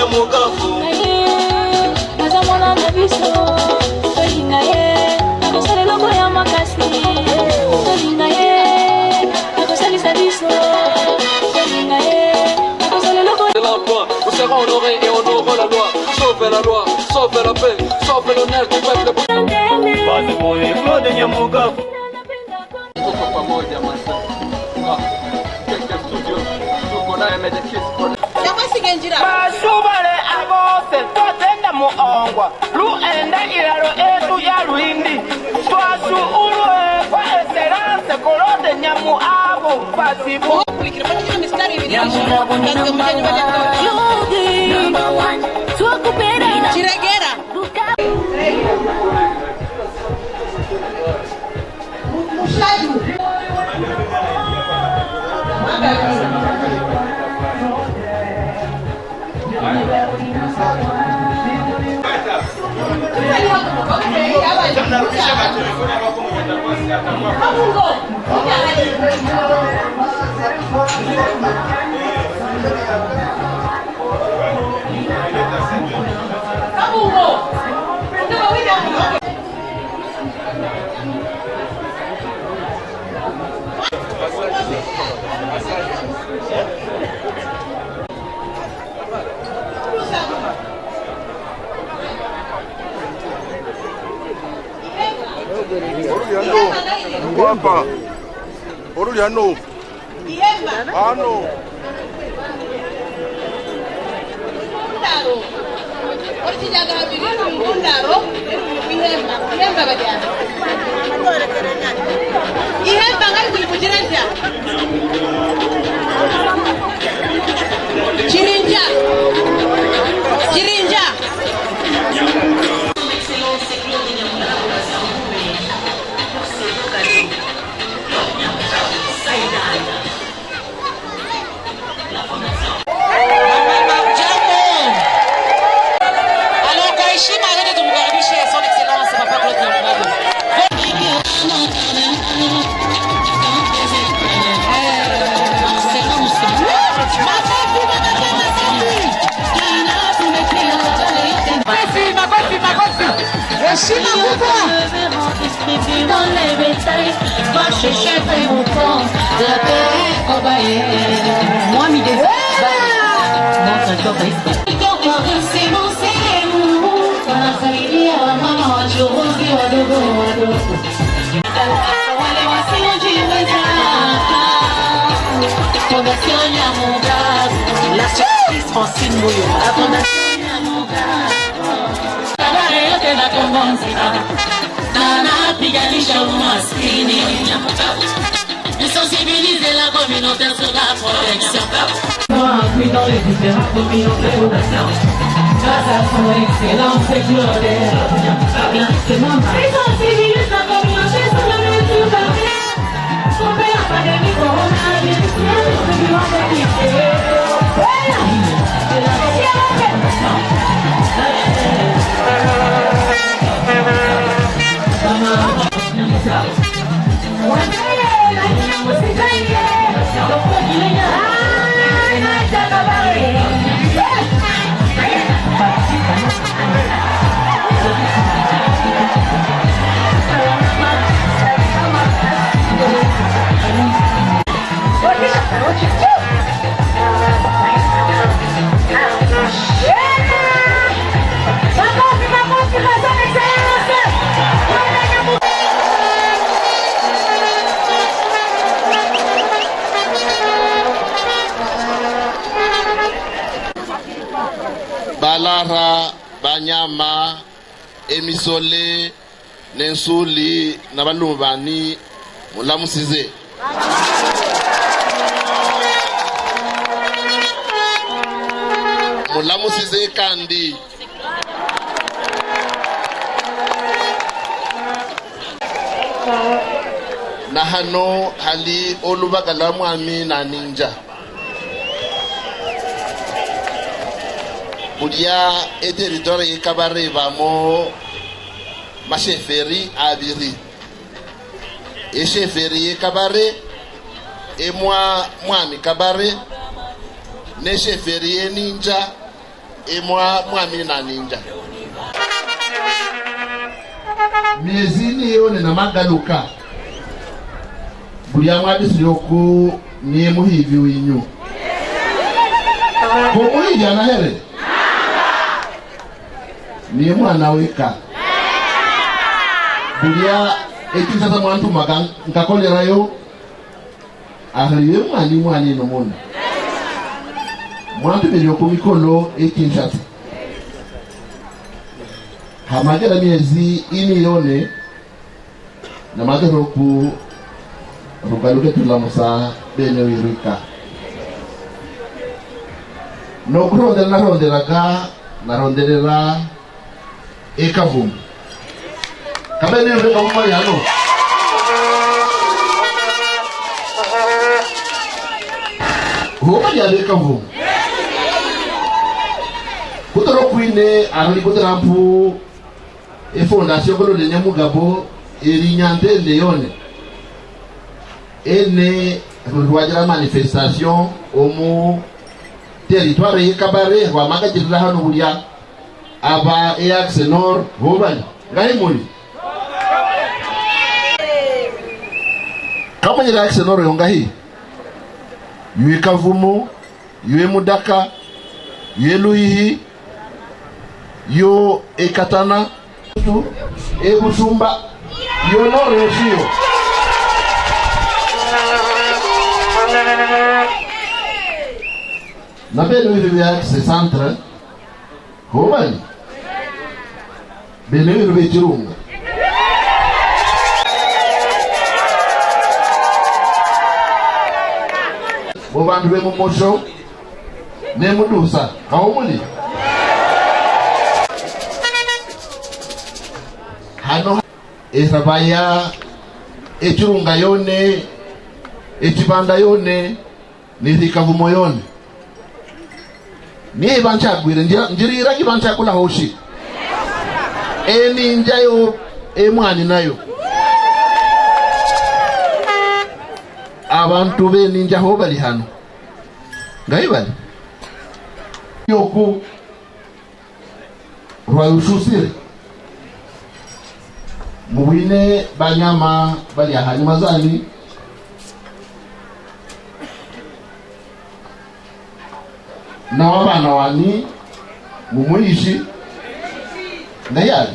nyamugafu nazamona nabiso tolinga ye nakosala eloko ya makasi tolinga ye nakosalisa biso tolinga ye nakosala eloko de la loi. Vous serez honorés et honorons la loi. Sauvez la loi, sauvez la paix, sauvez l'honneur du peuple. Basi moyo Claude Nyamugafu tuko pamoja masa. Keke studio tuko naye Medekis. Basubale abose twatenda muongwa luenda ilalo etu ya Lwindi twasu ulwe kwa Esperance Claude Nyamuabo pasibu Guapa. Oruliano. Ano. Chirinja. Chirinja. dans les bétails, va chercher mon camp, la paix est combaillée. Moi, mi débat, non, ça ne doit pas être. C'est mon sémou, quand la famille a maman, je reviens à dogo. Wale wasioji weza, fondation ya mon gars, la justice Francine Moyo, la fondation ya mon gars. La convention Nana piganisha umaskini de sensibiliser la communauté sur la protection. Puis dans les différentes communautés grâce à son excellence et Claude sensibilise la communauté sur la mesure barrière. Sauver la pandémie coronavirus, Balara, Banyama, Emisole, Nensuli, Nabalubani, Mulamusize. Mulamusize Kandi. Nahano hali olubagalamu ami na ninja. Budia et territoire et cabaret vamo ma chefferie abiri et chefferie et cabaret et moi mi cabaret ne chefferie ninja mwami na ninja miezini yone na magaluka bulia mwadisi yoku ni muhivi winyu kumuhiji anahere ni mwana wika bulia ekisasa mwantu maka nkakolera yo ahaliwe mwani no mona mwantu bili yokumikolo ekinshasa hamagera miezi ini yone na magero ku rugaluke tulamusa bene wirika no kurondera naronderera ekavumbi kabene reka umari hano huwa ya ekavumbi kutoro kwine arali kuterampu fondation kolo de Nyamugabo eri nyande leone ene rwajira manifestation omu territoire yekabare wa magajira hano bulia aba eaxe nord hobali ngai muri kama ila eaxe nord yongahi yue Kavumu yue Mudaka yue Luihi yo Ekatana Ebusumba yo Nord Shio na bene vivia ce centre hobali bene vivia Chirunga bobandu be mumosho ne mudusa kawumuli hano esabaya Echirunga yone Echibanda yone Nithikavumo yone ni banchagwire njirira kibanchakula hoshi eni njayo emwani nayo abantu be ninja hobali hano ngaibali yoku rwayushusire muwine banyama bali hanyuma zani na wabana wani mumuishi na yali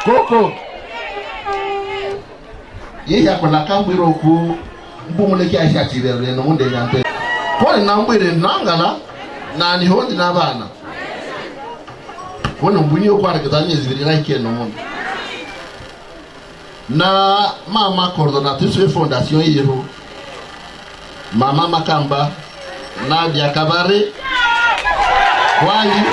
Koko yeya kola kambiro ku mbumule kya shatirere no munde nyante ko na mbwire nangala na ni hondi na bana kono mbunyo kwa rekatanye zibirira ike no munde na mama coordinatrice fondation yero mama Makamba Nadia Kabare Wangi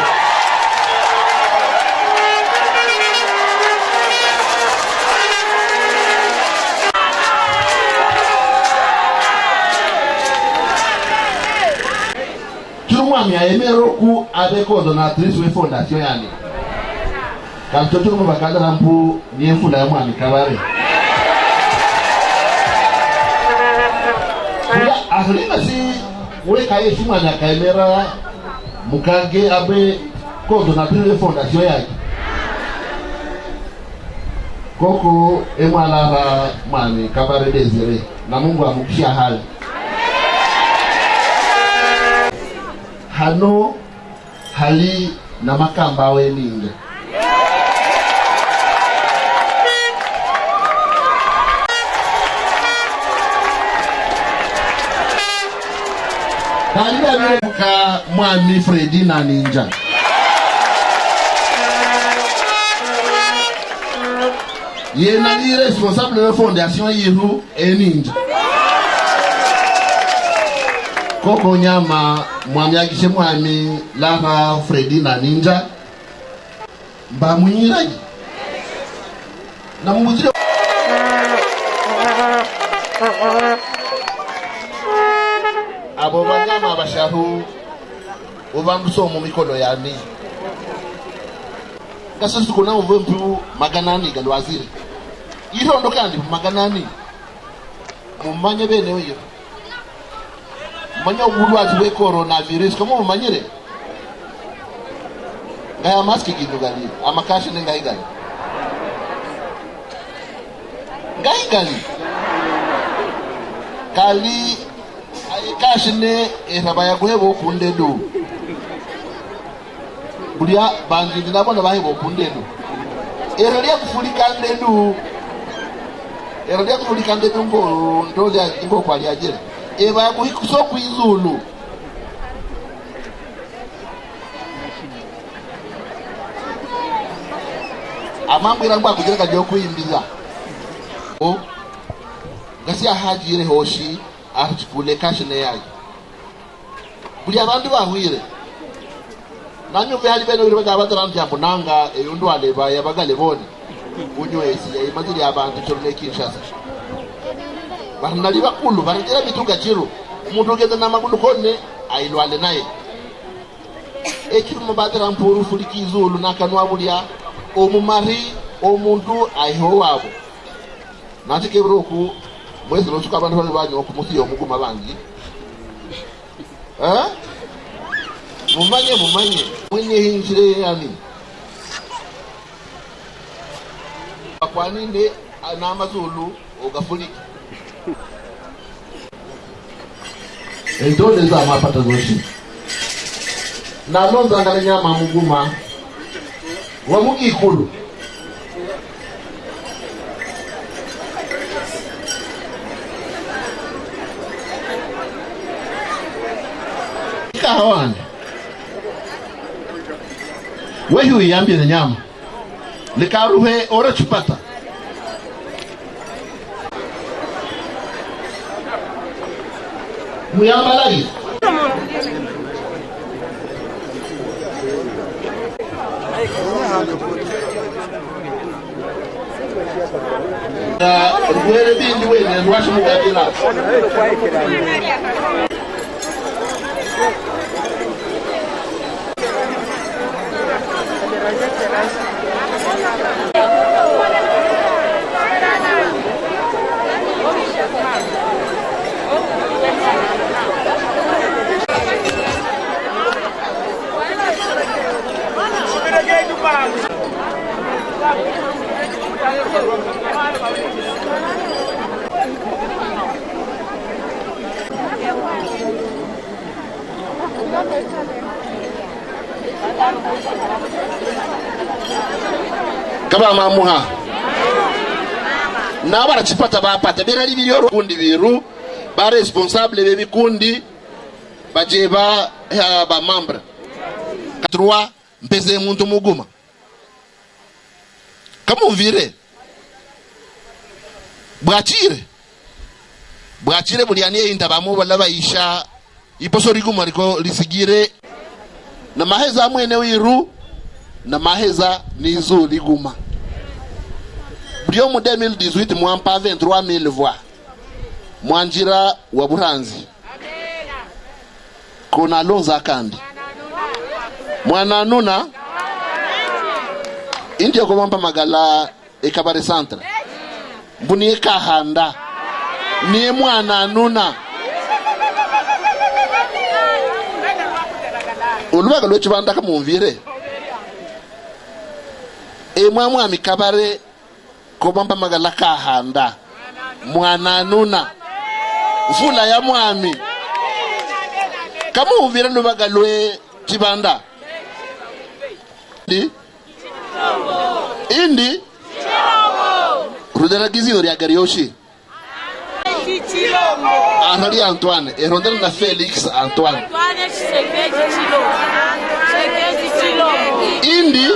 Mwami aemero ku abeko donatrice we fondation yani kamtoto mu bakanda nampu ni enfula ya Mwami Kabare kula ahlima si ule kaye shuma na kamera mukage abe ko donatrice we fondation yake koko emwala Mwami Kabare Desire na Mungu amukishia hali hano hali na Makamba we ninga hali ya muka Mwami Fredi na ninja yena ni responsable de fondation yiru ninja koko nyama Mwami agishe Mwami Lara Fredi na ninja ba munyiraji na mumuzire nyama abashahu ubanduso mu mikono yani gasose kuna umvempu maganani galwazire irondo kandi maganani mumanye bene oyo manya ubulwazi bwe coronavirus kama mumanyire ngaya maski gidugali amakashi nengayigali ngayigali kali kashi ne erabaya guhebo kundedo bulia bangi ndabona bahebo kundedo erolia kufulika ndedu erolia kufulika ndedu ngo ndolia ngo kwali ajira eba kuhikuso kwizulu amambira ngwa kugereka byo kuyimbiza o gasi ahajire hoshi ahukule kashine yayi buli abantu bahwire nanyo vya bene biri bazabatara njambo nanga eyundu aleba yabagale bone unywesi yayimaziri abantu cyone Kinshasa barnali bakulu baragera bituga kiro umuntu ugeze namagulu kone ayilwale naye ekirimo batara mpuru fuliki izulu nakanwa bulya omumari omuntu ayiho wabo natike buruku mwezi no abantu bali banyo kumusiyo muguma bangi mumanye mwenye hinjire yani akwaninde anamazulu ogafuliki endone za mapata zoshi nalonza ngale nyama muguma wa mugikulu kawan wewe uyambie na nyama likaruhe ora chupata muyambalagi rwere bindi wene rwashi mugabira kaba mamuha na barachipata bapata berali bilyo kundi biru ba responsable be bikundi bajeba ba membre 3 mpeze muntu muguma kama uvire bwachire bulianie inda bamo balabaisha iposo riguma riko lisigire na maheza mwene wiru na maheza nizo liguma brio mu 2018 mwampa 23000 voix mwanjira wa Buranzi kuna lonza kandi mwana nuna indio ko mwampa magala ekabare centre mbuni kahanda ni mwana nuna ulubaga lwechibanda kamumvire mwa mikabare ko mwampa magala kahanda mwana nuna mfula ya mwami kama uvira lubaga lwe chibanda indi rudera gizi ori agarioshi Henri Antoine erondera na Felix Antoine indi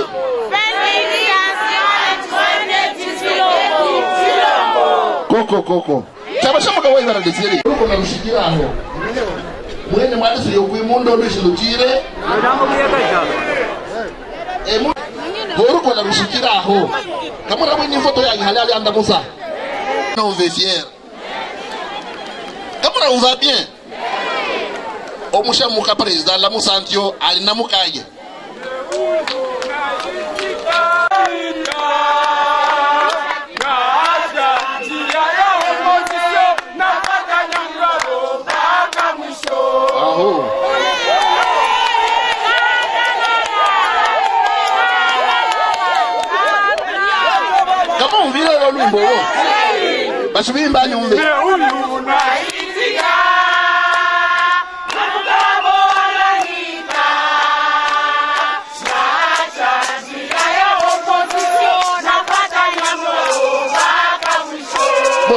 koko tabashama kwa ibara desiri uko na rushikira aho mwene mwandisi yo kwimundo ndishilukire Boruko na rushikira aho kama na mwenye foto yangu halali anda Musa na on veut fier kama na on va bien omushamuka president la musantio alina mukaye kama uvile lo lumbo basubimba nyumbe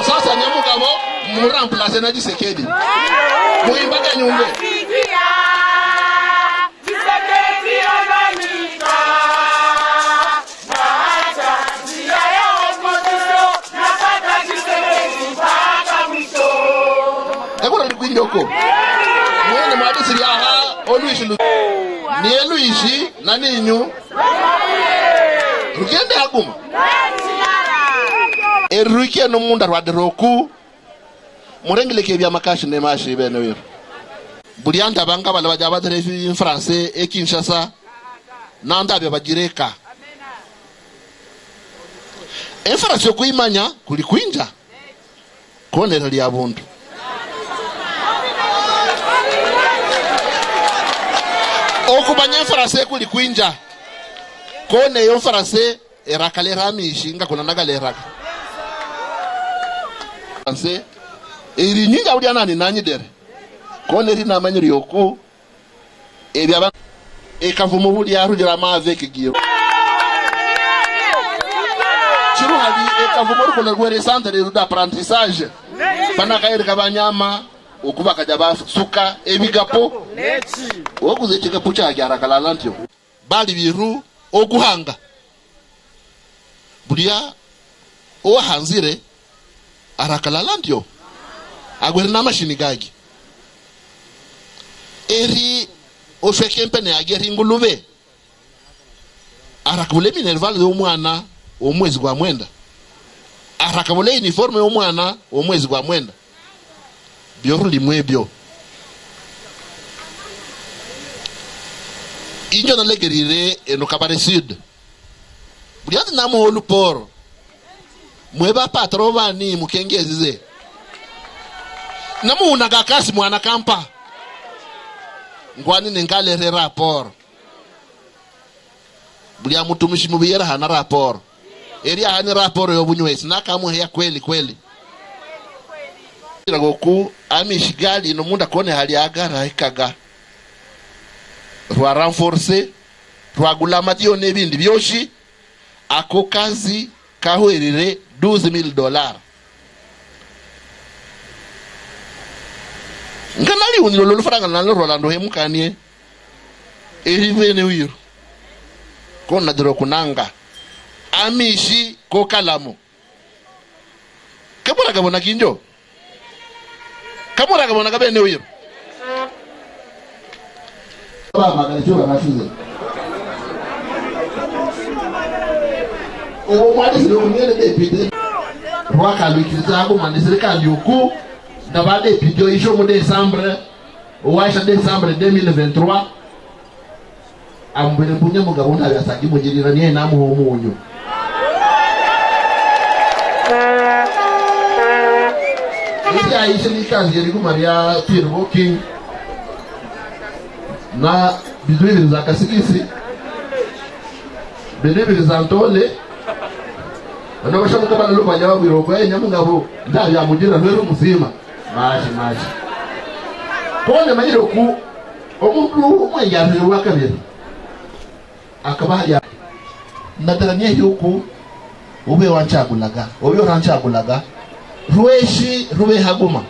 sasa Nyamugabo muramplace na Tshisekedi muimbaga nyumbe Ekura likwinjoko mwene mwadisiri aha oluishilu ni eluishi na ninyu rugende aguma eruike no munda rwaderoku murengeleke bya makashi ne mashi bene wiro bulianda banga bala baja badere en français e Kinshasa nanda bya bagireka en français kuimanya kulikwinja konera lya buntu okubanya en français kulikwinja kone yo français erakalera mishinga kuna nagalera anse eri nyinga uri anani nanyi dere kone ri na manyiri yoku ebi aba ekavumo buli arujira maveke giro chiru hadi ekavumo ko na gwere centre de apprentissage bana kaire kabanyama okuba kajaba suka ebigapo okuze chikapo cha arakala lantyo bali biru okuhanga bulia o hanzire arakalala ndio agwere na mashini gagi eri o fekempe ne ageri ngulube arakabule minerval yo mwana o mwezi gwa mwenda arakabule uniforme yo mwana o mwezi gwa mwenda byo limwebyo injo na legerire eno kabare sud bulia na mo oluporo mweba patro bani mukengezize namu unagakasi mwana kampa ngwani nengale rapport bulia mutumishi mubiyera hana rapport eria hana rapport yo bunywesi nakamu ya kweli goku amishigali no munda kone hali agara ikaga rwa renforcer rwa gulamatio nebindi byoshi ako kazi kahwerire $12,000 nganali unilo lolufranga nalo Rolando hemukanie erivene wiro kona dro kunanga amishi ko kalamo kabura gabona kinjo kabura gabona kabene wiro baba ngalichoka nashuze o mwadi silo kumene depite rwaka lukirizago manisire kandi uku ndabade pidio isho mu December owaisha December 2023 ambere bunye mugabo ntabyasaje mugirira niye namuho munyu Ija ishe nikazi yari kumaria Phil Walking na bidwiri za kasikisi bedebiri za ntole ndo bashamuka bana lupa nyawa biroko nyamugabo ndabya mugira rero muzima maji kone manyiro ku omuntu umwenyaje wakabira akabahya natarania yuko ube wanchagulaga oyo ranchagulaga rueshi rube haguma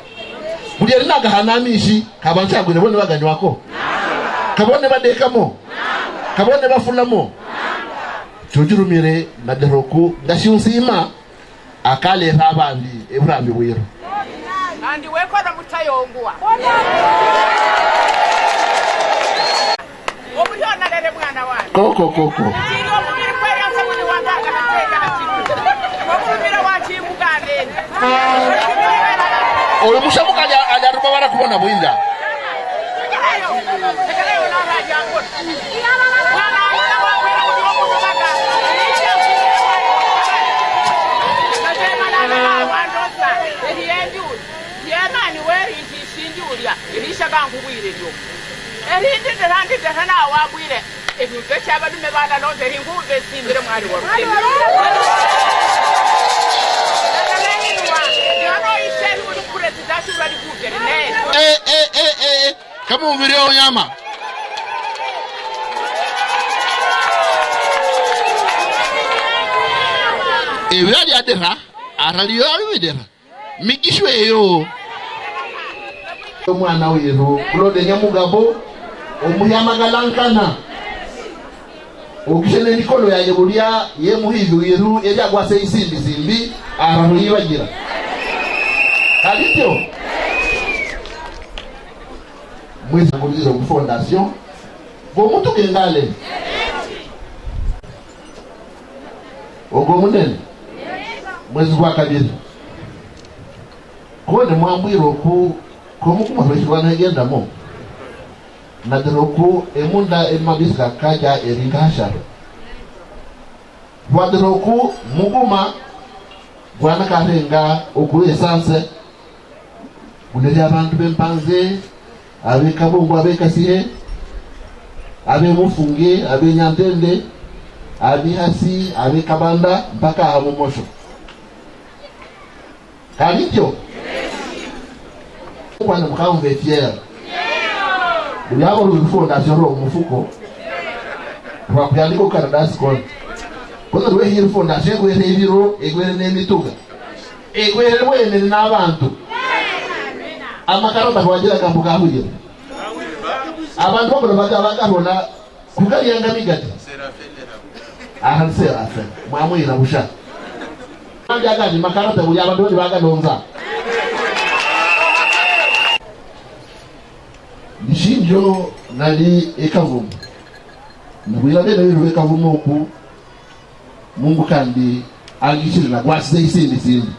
buriya naga hanamishi kabanchagure bone baganywako kabone badekamo kabone bafulamo tujurumire na deroku ndashunzima akale rabandi eburambi bwiro andi weko na mutayongwa obuhona lele mwana wange koko kino mubiri kweli asamuni wangaga nateka na kitu okumira wachimugande oyo mushamuka ajaruba bara kubona bwinja Kama uvirio nyama. Ewe adera, araliyo alwedera. Migishwe yo. Omwana wero, Claude Nyamugabo, omuyamagalankana. Okishene nikolo ya yebulia ye muhivu yeru eri agwase isimbi simbi araruyi bagira. Kalityo. Mwezi nguliro ku fondation. Bo mutu kengale. Ogo munene. Mwezi kwa kabiri. Kone mwambwiro ku komukuma bashirwa ngenda mo. Nadroku emunda emabisika kaja eringasha. Wadroku muguma bwana karenga ogwe sanse. Uneli abantu bempanze abe kabongo abe kasihe abe mufunge abe nyantende abe hasi abe kabanda mpaka hamomosho. Kalityo kwana mkaumbe fiera Uliabo fondation ro mufuko. Kwa kuandika karatasi kwa. Kwa ndio hii fondation kwa ile biro egwere nemituga. Egwere wene n'abantu. Amakarota kwajira kambuka huje. Abantu bako bakabona kugalianga migati. Serafe. Mwamwira busha. Andi agadi makarota buli abantu bali bagadonza. Nishinjo nali ekavumu. Nabwira bene biro ekavumu oku Mungu kandi agishira na gwasize isindi.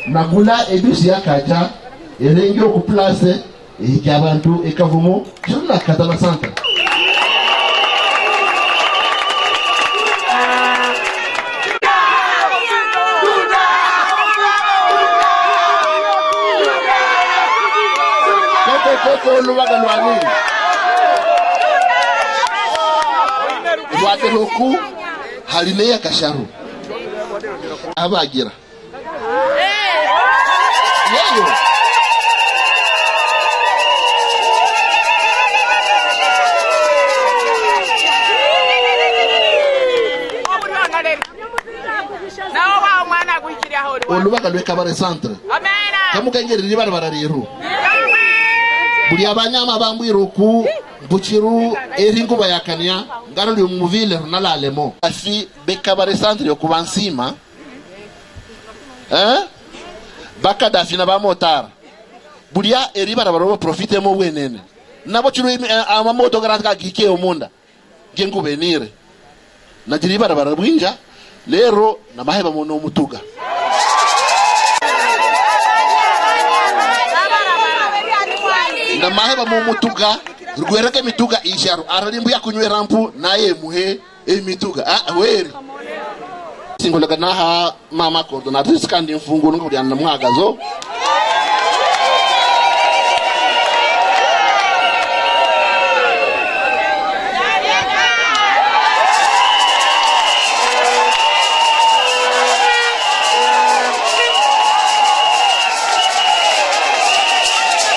Nagula ebisi yakaja erengi oku place abantu ekavumu chuna katana santa. Koko luwaga lwani Wate hoku haline ya kasharu abagira yeyo oluwaga lwe kabare centre kamukengere ribara barariru buli abanyama bambwira ku buchiru eringo bayakania ngaro lyo muvile runalalemo afi bekabare centre yo kubansima baka dafina ba motar bulia eribara barobo profite mo wenene nabo chiru amamoto garanga gike omunda gengu benire na diribara barabwinja lero na maheba mono mutuga na maheba mu mutuga rugwereke mituga isharu aralimbu ya kunywe rampu naye muhe mituga weri singolaga naha mama coordinatrice kandi mfungu ngo bya namwagazo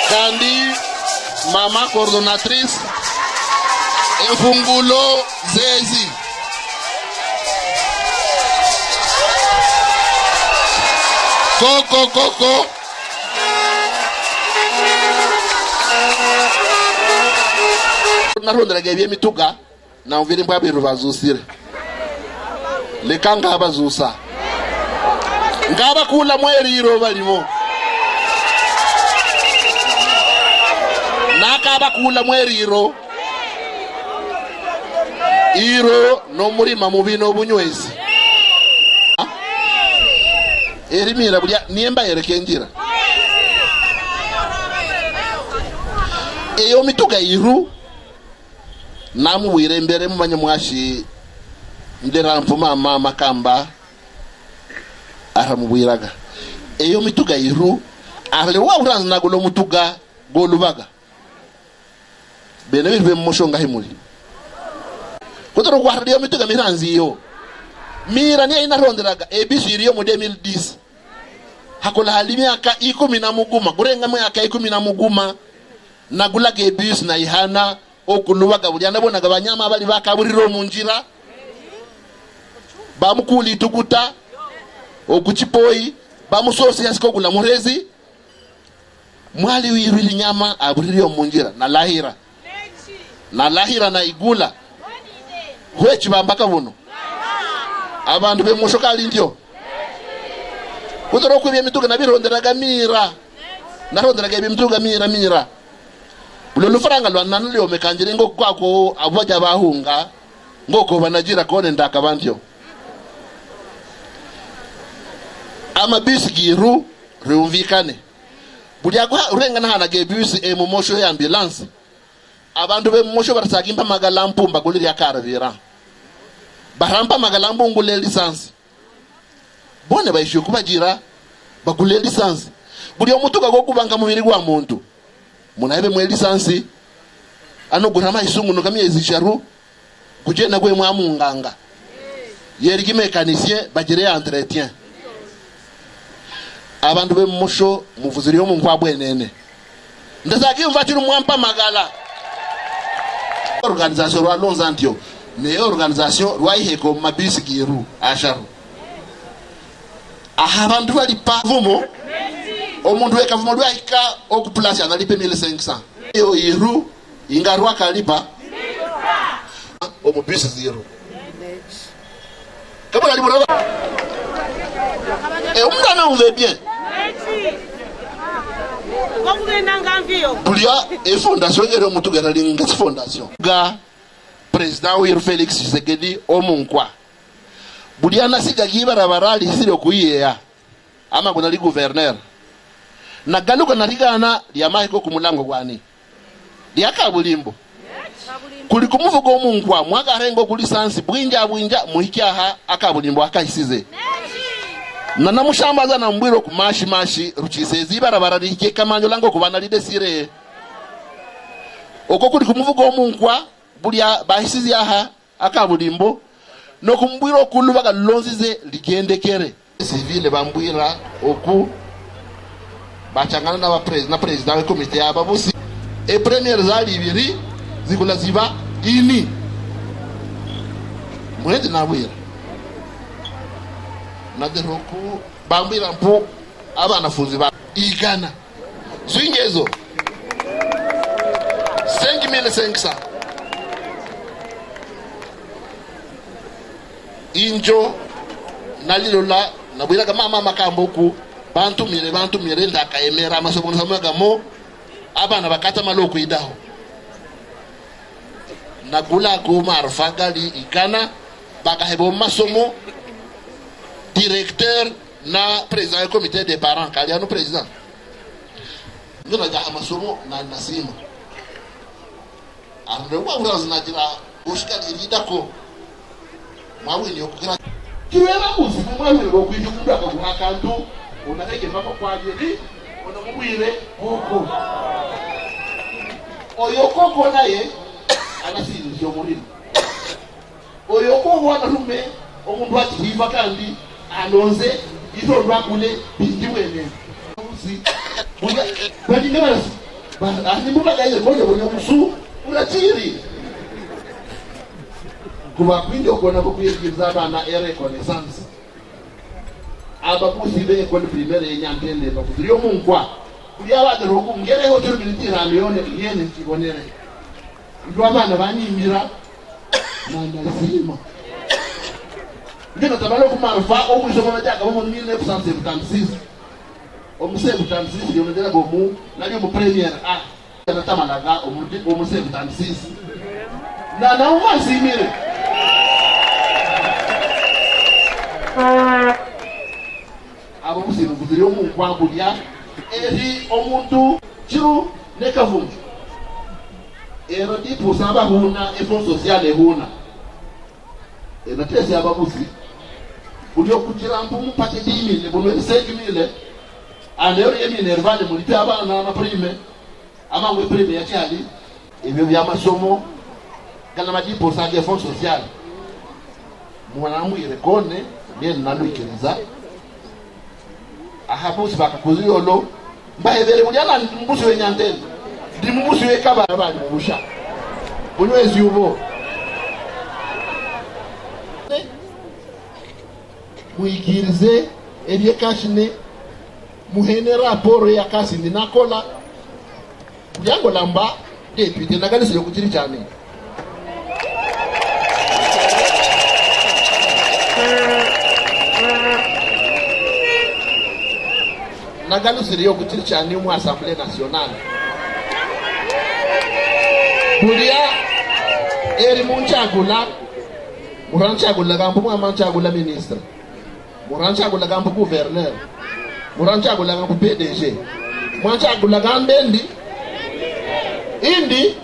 kandi mama coordinatrice Mfungulo Zezi Koko narondera gebye mituga na umvire mbwa biru bazusire lekanga abazusa ngaba kula mweriro balimo nakaba kula mweriro iro no murima mubino bunywezi erimira bulya niemba yerekenjira eyo mituga iru namu wirembere mu banyamwashi ndera mpuma mama kamba aramubwiraga eyo mituga iru ale wa uranza nagulo mutuga golubaga bene bibe mushonga himuli kutoro kwa radio mituga miranzi yo mira ni ina ronderaga ebisiriyo mu 2010 hakola halimiaka 10 gurenga mwaka 10 nagulaga ebis na ihana okulubaga bulyana bonaga banyama bali bakaburiro mu njira bamukuli tukuta okuchipoyi bamusosi yasiko kula murezi mwali wirili nyama aburiro mu njira na lahira na igula hwechi bambaka buno abantu be mushokali ndio kutoro kwibye mituga nabironderaga mira naronderaga ebimituga mira bulolo faranga lwanana lyo mekanjire ngo kwako abaja bahunga ngoko banajira kone ndaka bantyo ama bisigiru rumvikane bulyako urengana hana gebisi mu mosho ya ambulance abantu be mosho barasagimba magalampu mbaguliri akaravira barampa magalampu ngule lisansi bone bayishe kubagira bagule lisansi buli omutuga gokubanga mubiri gwa muntu munabe mwe lisansi anogurama isungu no kamyezi 3 kugenda kwe mwamunganga yeri mekanisien bagire entretien abantu be musho muvuziri yo munkwa bwenene ndazaki mvatira mwampa magala organisation rwa lonzantio ne organisation rwa iheko mabisi giru asharu abantu bali pavumo omuntu wekavumo lwaika okuplace analipe 1500 yo iru ingarwa kalipa omubisi zero kabula libora umwana uve bien bulia fondation ero mutuga nalinga fondation ga president wiru Felix Tshisekedi omunkwa bulia nasiga gibarabara lisiro kuyiya ama kuna li gouverneur na galuka narigana lya mahiko kumulango gwani lya kabulimbo kuli kumuvuga omunkwa mwaka rengo kuli sansi bwinja muhikyaha akabulimbo akahisize na namushambaza na mbwiro kumashi ruchisezi barabara lihike kamanyo lango kubana lidesire oko kuli kumuvuga omunkwa bulya bahisize aha akabulimbo no kumbwiro kulubaga lonzize ligendekere civile bambwira oku bachangana na president wa komite ya babusi premier zali ibiri zikula ziba ini mwende na bwira na deroku bambwira mpo abanafunzi ba igana swingezo 5500 injo nalilola nabwira kama mama makambo ku bantu mire ndaka emera amasomo samaga mo abana bakata maloko idaho nagula ko marfagali ikana bakahebo masomo directeur na président du comité des parents kaliano président ngona ja masomo na nasima arrewa urazi najira ushikali lidako mawini okukira kiwera kuzimu mwezi okwijukunda akaguhakantu unateke papa kwa ajili unamubwire koko oyo koko naye anasiri sio mulimo oyo koko anarume omuntu ati hiva kandi anonze ito rwakule bindiwene usi muga bali nabasi bani muga gaye moja bone musu unatiri kuba kwindi okona kuyigiza abana reconnaissance abakusibe ekole primaire yenyantende bakuziriyo munkwa kuli abadero okungere hotel militira amiyone yene kibonere ndo abana banimira na ndazima ngena tabalo kumarfa omwizo mabajaka bomo 1976 omuse 76 yonedera gomu nali mu premier a na tamalaga omuse 76 na umasimire abo musino kuziriyo munkwa bulya eri omuntu chiru nekavunju ero dipo saba huna effort social huna ena tese ababusi ulio kutira mpumu pate 10,000 bonwe 5,000 alero yemi nervale mulite abana na prime ama ngwe prime ya chali ebyo bya masomo kana madipo sage effort social mwanamwire kone ndiye nalwikiriza ahabusi bakakuziyolo mbaebere mulyana mbusi wenyantene ndi mbusi wekaba abali mubusha bunywezi ubo muigirize ebye kashine muhene raporo ya kasi ndinakola byango lamba deputy nagalise yokutiri cyane nagalise yokutiri cyane mu Assemblée nationale bulia eri munchagula muranchagula kampu mwanchagula ministre muranchagula kampu gouverneur muranchagula kampu PDG mwanchagula kambendi indi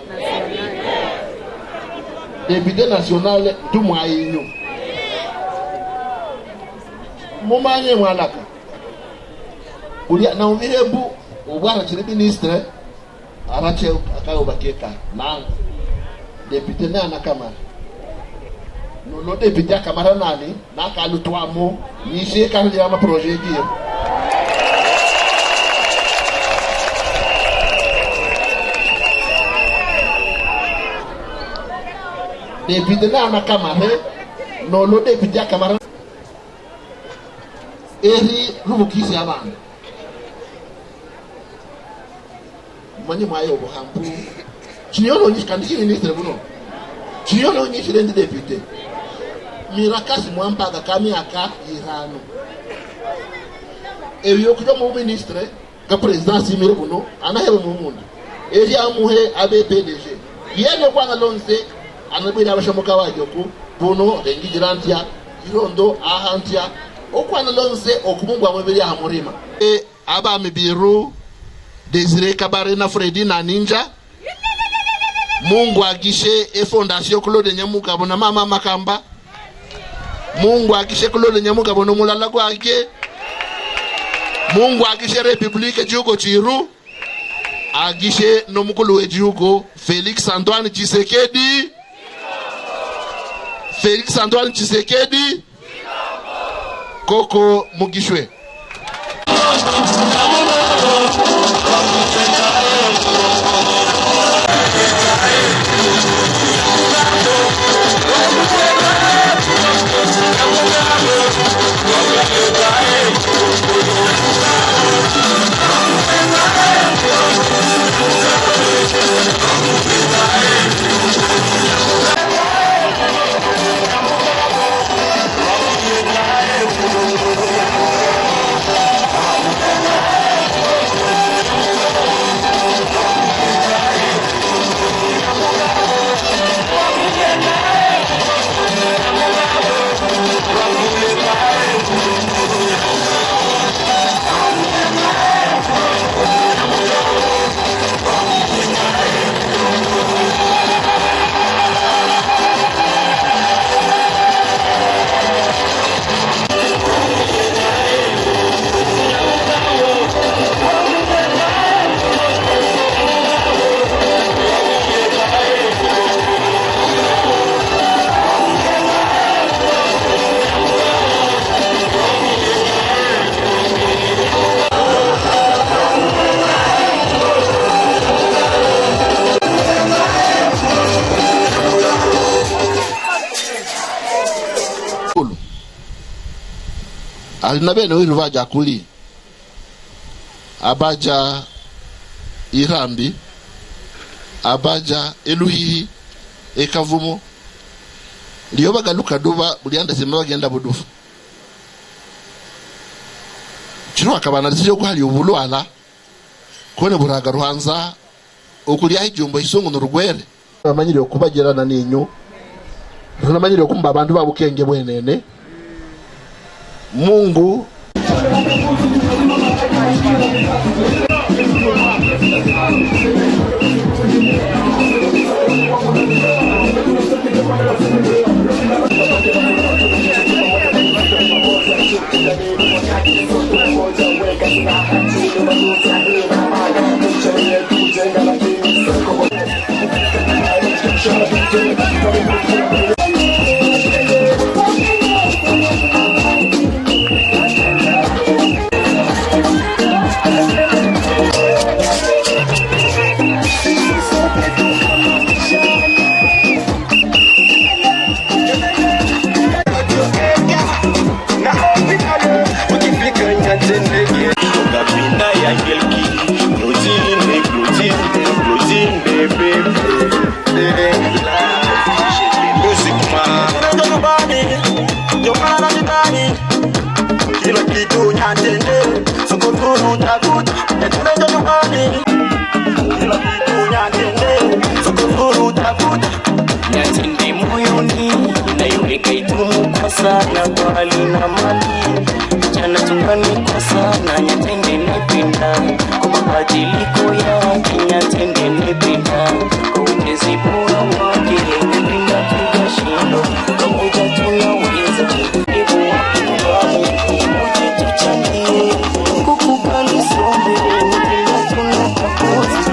député national du moyenno mumanye mwalaka bulia na umirebu ubwana chiri ministre arache akayo bakeka na deputy na kamara no deputy akamara nani na kalutwamo nishe kandi ya projet giye deputy na kamara no lo deputy akamara eri rubukisi abana manye mwayo bohambu chinyono nyikandiki ministre buno chinyono nyishire ndi deputy mirakasi mwampaga kamyaka 5 eyo kujo mu ministre ka president simire buno anahebe mu mundi eri amuhe abe PDG yene kwanga lonse anabira abashomoka wajoko buno rengijirantia irondo ahantia okwana lonse okumumbwa mwebiri ahamurima aba mibiru Desire Kabare na Fredi na Ninja Mungu agishe fondation Claude Nyamugabo na mama Makamba Mungu agishe Claude Nyamugabo no mulala gwake Mungu agishe Republique Jugo Chiru agishe no mukulu wejugo Felix Antoine Tshisekedi Koko Mugishwe alinabene wiruvaja kuli abaja Irambi abaja Eluhihi ekavumo liyo bagaluka duba bulianda sema bagenda budufu kino akabana zije kwali obulwala kone buraga ruhanza okuli ahijumba isongo n'urugwere bamanyire okubagerana n'inyo runamanyire okumba abantu babukenge bwenene Mungu Nyatende moyoni na yule kaitumu kwa sana kwa hali na mali. Jana tungani kwa sana nyatende nependa kwa mabadiliko yake. Nyatende nependa kwa unyezi bora wake. Nependa piga shindo pamoja tunaweza. Ebu wakumbani uje tuchangie kukubali sombe. Nependa tunakapozi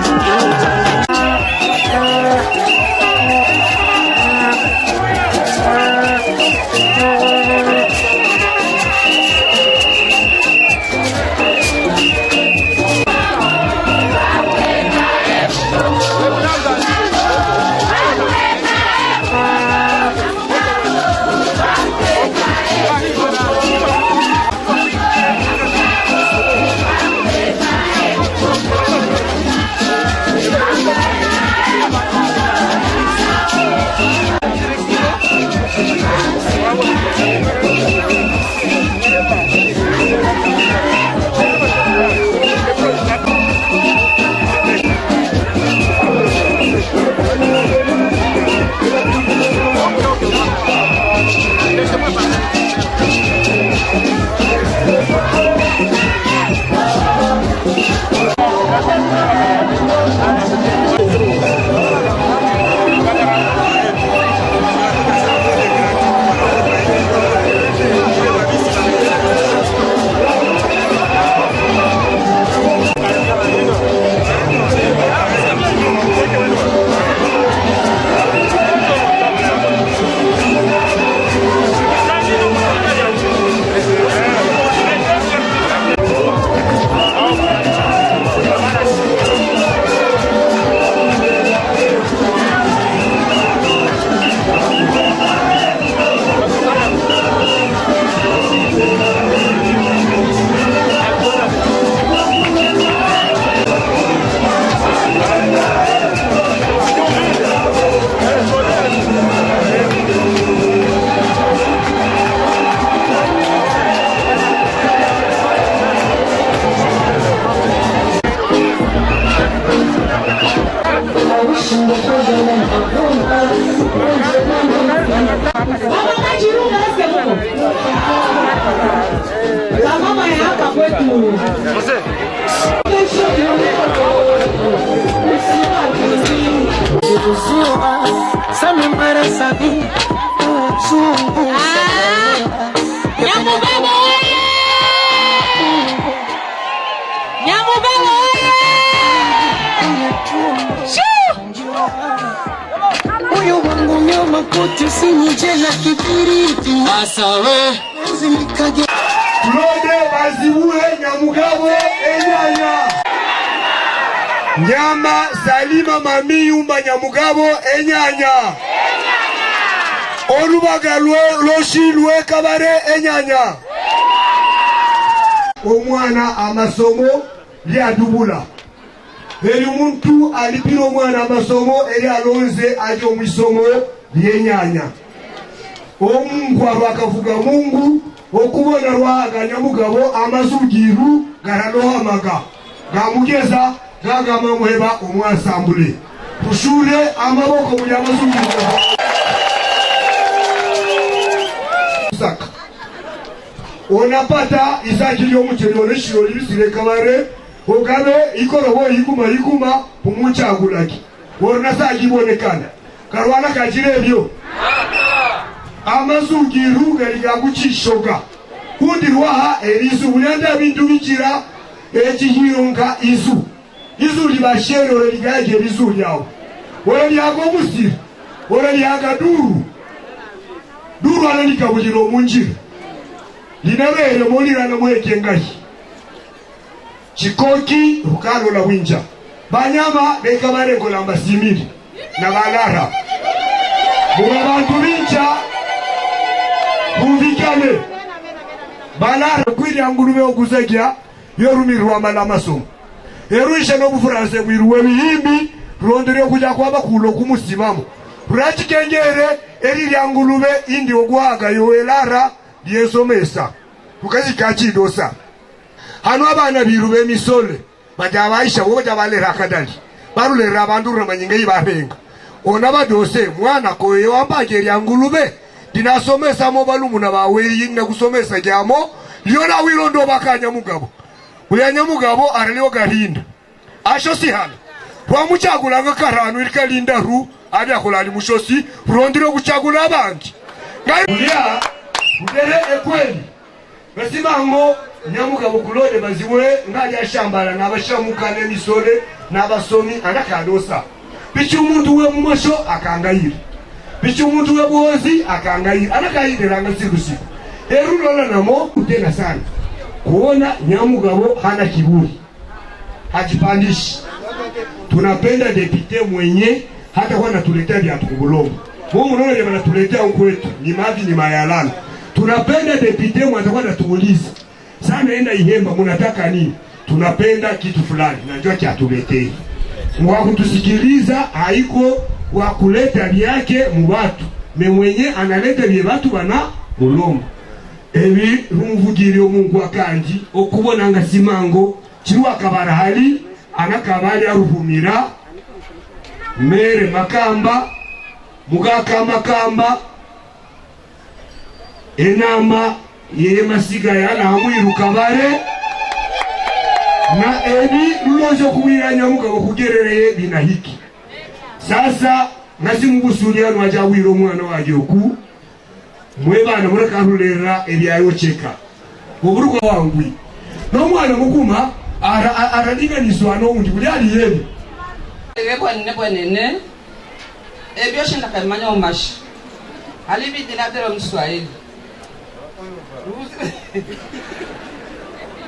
Claude Baziwe Nyamugabo Enyanya. Nyama Salima Mami Yumba Nyamugabo Enyanya. Olubaga Loshi Lwe Kabare Enyanya. Omwana amasomo lya dubula. Eri muntu alipira omwana amasomo eri alonze ajo mwisomo lyenyanya. Omungu abakavuga Mungu okubona rwaga Nyamugabo amazugiru garanohamaga gamugeza gagamamuheba omwasambule tushure amaboko mu yamazugiru saka onapata izaki lyomucheri oneshiro libisire kabare ogabe ikorobo yiguma umuchagulaki wona sagibonekana karwana kajirebyo amazugiru galigaguchishoga kundi rwaha erizu ulyanda bintu bigira ekihiyonga izu libasherore ligaje bizu lyawo wala lyago musiri wala lyaga duru analikabulira omunjira linabere molirana mwekengahi chikoki rukalo la winja banyama bekabare kolamba simiri na balara muba bantu binja Bumvikane balara kwirya ngurube okuzegya yorumirwa malamasomo eruisha no bufaransa bwiruwe bihimbi rondere okuja kwaba kulo kumusimamo rachikengere eri lya ngurube indi ogwaga yoelara lyesomesa tukazi kachidosa hano abana birube misole bajabaisha bo bajabalera akadali barulera abantu ramanyinga ibarenga ona badose mwana koyo wambaje lya ngulube dinasomesa mo balumuna bawe yinne kusomesa jamo lyona wirondo bakanya mugabo uyanya mugabo araliyo garinda asho sihana twamuchagula ngakaranu ilikalinda ru abya kulali mushosi rondiro kuchagula abandi ngaya udere ekweli basimango nyamugabo kulode baziwe ngaja shambala nabashamukane misole nabasomi anakadosa bichi umuntu we mumosho akangayira bichi umuntu we bozi akangayira anakayira ngasirusiku erulola namo utena sana kuona nyamugabo hana kiburi hajipandishi tunapenda depute mwenye hata kwa natuletea vya tukubulongo Mungu none jema natuletea ukwetu ni mavi ni mayalana tunapenda depute mwenye kwa natumuliza sana enda ihemba munataka nini tunapenda kitu fulani najua kia tuletei mwakutusikiliza haiko wakuleta vyake mwatu mwenye analeta vye watu wana mulombo ebi rumvugire Mungu akanji okubona nga simango chiru akabara hali anakabali aruhumira mere makamba mugaka makamba enama yeye masiga yana hamwiru kabare na ebi lulozo kuwira nyamugabo kugerereye bina hiki sasa nasi mubusuriano ajawiro mwana wajoku mwebana mureka rulera ebyayo cheka uburuko wangwi no mwana mukuma aralinganiswa no undi buli ali yebe ebonene ebyo shinda kamanya omashi alibi dinadero mswahili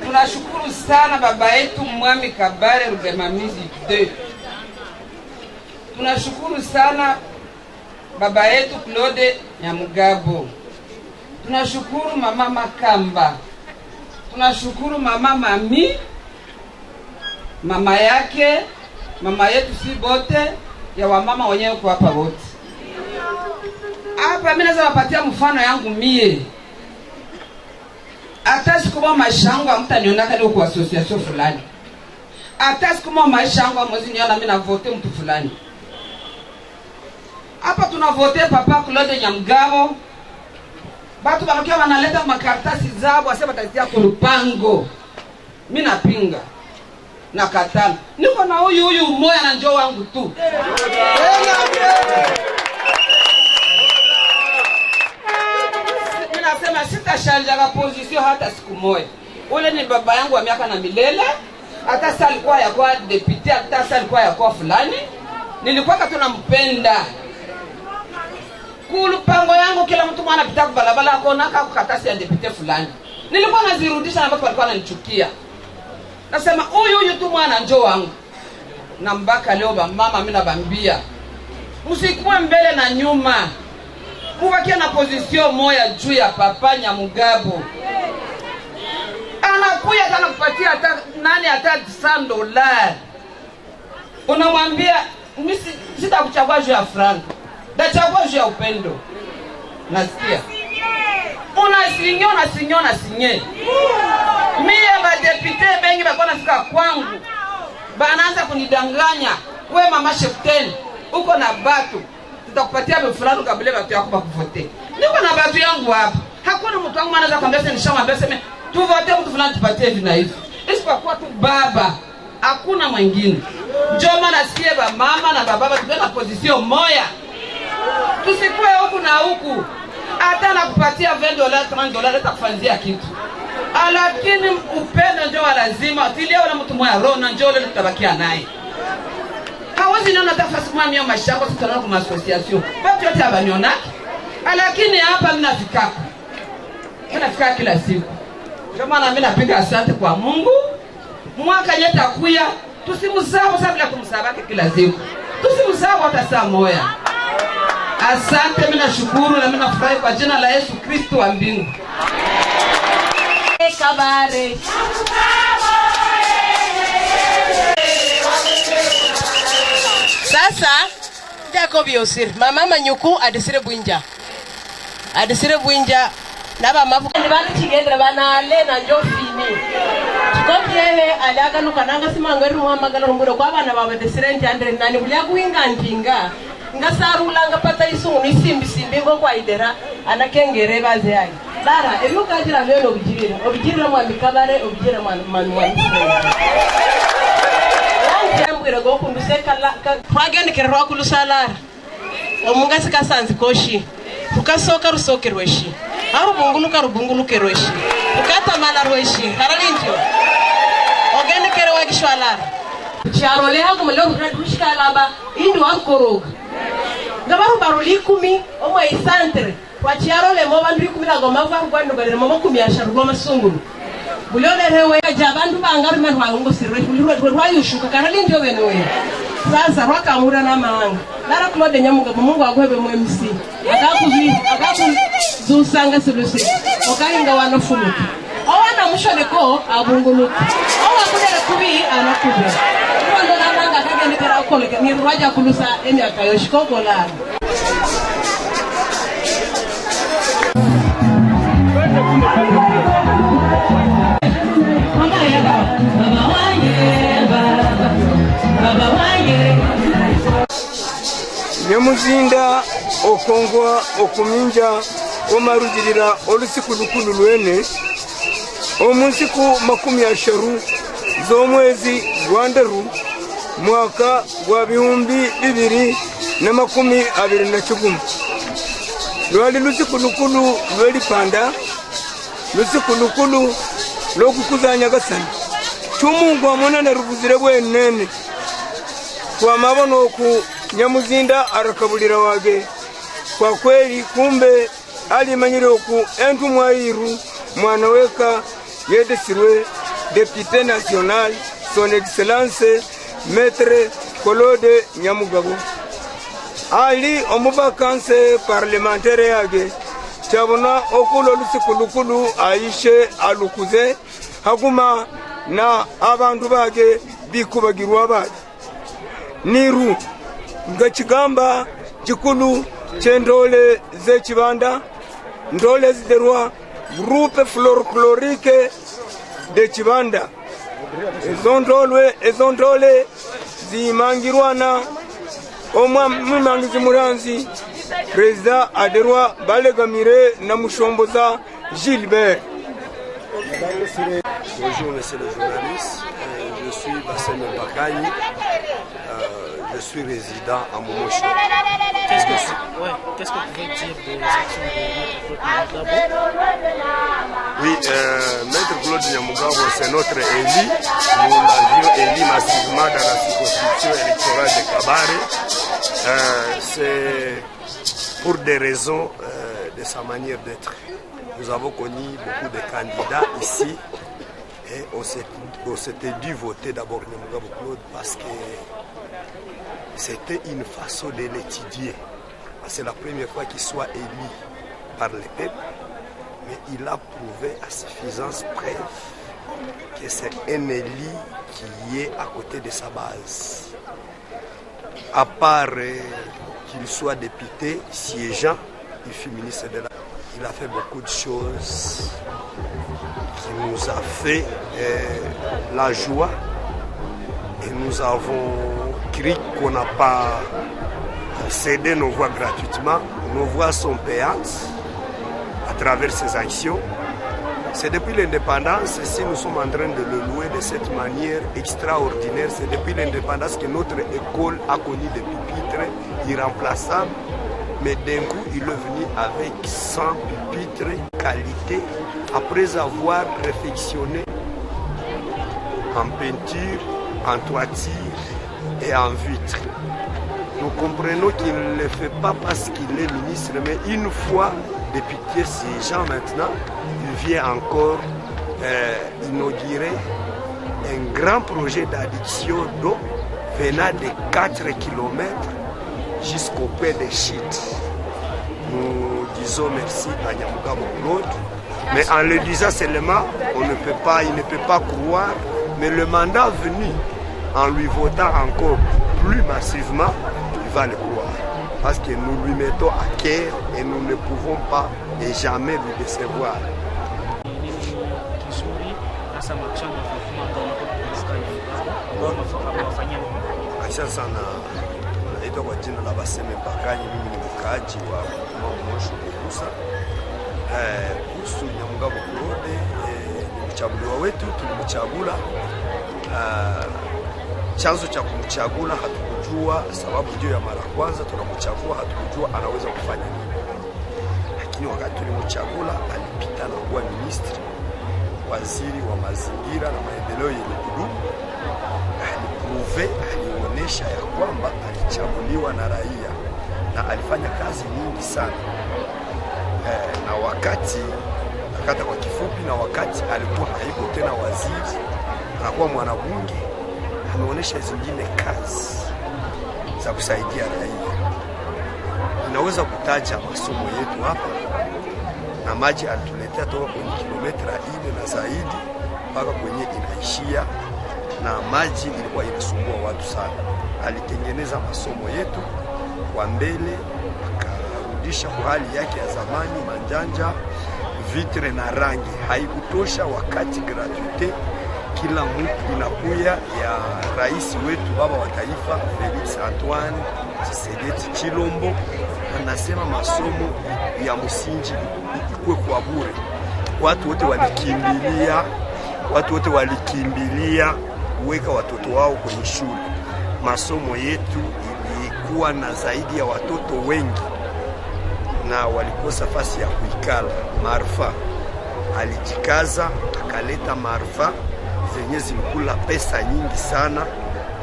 tunashukuru sana baba yetu Mwami Kabare Rugemamizi 2 tunashukuru sana baba yetu Claude Nyamugabo tunashukuru mama Makamba tunashukuru mama Mami mama yake mama yetu si bote ya wamama wenyewe kwa hapa wote hapa mimi naweza wapatia mfano yangu mie hata sikuma maisha yangu hamtaniona kale kwa association fulani hata sikuma maisha yangu mwezi niona mimi na vote mtu fulani hapa tunavote papa Claude Nyamugabo batu banakia wanaleta makaratasi zao wasema tatia kulupango mimi napinga na katana niko na huyu mmoja na njoo wangu tu mimi nasema sitashanja position hata siku moja ule ni baba yangu wa miaka na milele hata sasa alikuwa yakuwa deputy hata sasa alikuwa yakuwa fulani nilikuwa tunampenda kulupango yangu kila mtu mwana pita kubalabala akona kakukatasi ya deputy fulani nilikuwa nazirudisha na watu walikuwa wananichukia nasema huyu tu mwana njoo wangu na mbaka leo mama mimi nabambia msikuwe mbele na nyuma mubakie na position moja juu ya papa Nyamugabo anakuya kana kupatia hata nani hata $100 unamwambia mimi sitakuchagua juu ya franc ndachagua juu ya upendo nasikia unasinye mie badepite bengi bakona nafika kwangu banaanza kunidanganya we mama Sheften uko na batu tutakupatia mfulano kabla batu yako bakuvote niko na batu yangu hapa hakuna mtu wangu anaweza kwambia sasa nishamwambia sema tu vote mtu fulani tupatie hivi na hivi isipokuwa tu baba hakuna mwingine njoo maana sie ba mama na baba tuko na position moja tusikue huku na huku hata nakupatia $20 $30 itakufanzia kitu lakini upendo ndio lazima tilio na mtu mmoja roho na njoo leo tutabakia naye hawezi niona tafasi mwa mimi maisha yako tutaona kwa association watu wote abaniona lakini hapa mnafika kila siku ndio maana mimi napiga asante kwa Mungu mwaka nyeta kuya tusimsahau sababu ya kumsabaki kila siku tusimsahau hata saa moja asante mimi nashukuru na mimi nafurahi kwa jina la Yesu Kristo wa mbingu Kabare sasa Jacob Yosir mama Manyuku adisire bwinja naba mavu ni bana kigendera bana le na njofi Chikopiele alaga nukananga simangweru muhamagala rumbudo kwa bana baba desirenti andre nani bulya kuinga ntinga ngasarula ngapata isungu nisimbi ngo kwa idera anakengere baze yayi lara ebyuka jira lelo obijira mwa mikabare obijira manwa Mbwira go kunduseka la twagende kerwa kulusalara omunga sikasanzi koshi tukasoka rusokerweshi arubungulukerweshi ukatamala rweshi haralinjo ogende kere wagishwalara charole hago melo rushkalaba indu ankoroga ngabaru baruli 10 omwe isantre kwa charole mo bandu 10 lago mava rwando bare mo 10 rwo masungulu bulole rewe jabandu bangaru manwa ngo sirwe rwayushuka karalinjo benwe sasa rwakamura na manga lara Claude Nyamugabo Mungu agwebe mu MC akakuzusanga solusi okahinga wanafumuka awana mushoneko abunguluka awakudere kubi anakubira ndo nanga kagende kera koleka ni rwaja kulusa emyaka yoshikoko la Nyamuzinda okongwa okuminja omarugirira olusiku lukulu lwene omunsiku 10 z'omwezi gwa Nderu mwaka gwa 2021 lwali lusiku lukulu lwelipanda lusiku lukulu lwokukuza Nyagasani Chumungu amonane rubuzire bwenene kwa mabono ku Nyamuzinda arakabulira wage kwa kweli kumbe alimanyire ku entu mwairu mwana weka yedesirwe député national son excellence maître Claude Nyamugabo ali omuvakanse parlementaire yage chabona okulo lusikulukulu aishe alukuze haguma na abantu bage bikubagirwa bage niru ngachigamba chikulu chendole ze chibanda ndole ziderwa groupe folklorique de chibanda ezondole zimangirwana omwamangizi muranzi président aderwa balegamire na mushomboza Gilbert. Bonjour monsieur le journaliste, je suis Bassem Bakani, je suis résident à Momocho. Qu'est-ce que vous pouvez dire des actions de Maître Claude Nyamugabo? Oui, Maître Claude Nyamugabo, c'est notre élu. Nous l'avions élu massivement dans la circonscription électorale de Kabare. C'est pour des raisons de sa manière d'être. Nous avons connu beaucoup de candidats ici et on s'était dû voter d'abord Nyamugabo Claude parce que c'était une façon de l'étudier. C'est la première fois qu'il soit élu par le peuple, mais il a prouvé à suffisance preuve que c'est un élu qui est à côté de sa base. À part qu'il soit député, siégeant, il fut ministre de la... Il a fait beaucoup de choses qui nous a fait la joie et nous avons cru qu'on n'a pas cédé nos voix gratuitement. Nos voix sont payantes à travers ces actions. C'est depuis l'indépendance, si nous sommes en train de le louer de cette manière extraordinaire, c'est depuis l'indépendance que notre école a connu des pupitres irremplaçables. Mais d'un coup, il est venu avec 100 pupitres qualité après avoir réfectionné en peinture, en toiture et en vitre. Nous comprenons qu'il ne le fait pas parce qu'il est ministre, mais une fois député siégeant maintenant, il vient encore inaugurer un grand projet d'adduction d'eau venant de 4 km jusqu'au puits de Chite. Nous disons merci à Nyamugabo Claude, mais en le disant seulement, il ne peut pas croire, mais le mandat venu, en lui votant encore plus massivement, il va le croire. Parce que nous lui mettons à cœur et nous ne pouvons pas et jamais lui décevoir. Asante sana. Naitwa kwa jina la Baseme Mpakanyi, mimi ni mkaaji wa Mwosho Bukusa. Kuhusu Nyamugabo Claude, ni mchaguliwa wetu, tulimchagula. Chanzo cha kumchagula hatukujua, sababu ndio ya mara kwanza tunamchagua, hatukujua anaweza kufanya nini. Lakini wakati tulimchagula alipita na kuwa ministri, waziri wa mazingira na maendeleo yenye kudumu. Alionyesha ya kwamba alichaguliwa na raia na alifanya kazi nyingi sana. Na wakati nakata kwa kifupi, na wakati alikuwa haiko tena waziri, anakuwa mwanabunge, ameonyesha zingine kazi za kusaidia raia. Ninaweza kutaja masomo yetu hapa, na maji alituletea toka kwenye kilomita 4 na zaidi mpaka kwenye inaishia, na maji ilikuwa inasumbua watu sana. Alitengeneza masomo yetu kwa mbele, akarudisha kwa hali yake ya zamani, manjanja, vitre na rangi. Haikutosha wakati gratuite kila mtu inakuya ya rais wetu baba wa taifa Felix Antoine Tshisekedi Chilombo, anasema masomo ya msingi ikuwe kwa bure. Watu wote walikimbilia kuweka watoto wao kwenye shule. Masomo yetu ilikuwa na zaidi ya watoto wengi na walikosa nafasi ya kuikala. Maarifa alijikaza, akaleta maarifa zenye zilikula pesa nyingi sana,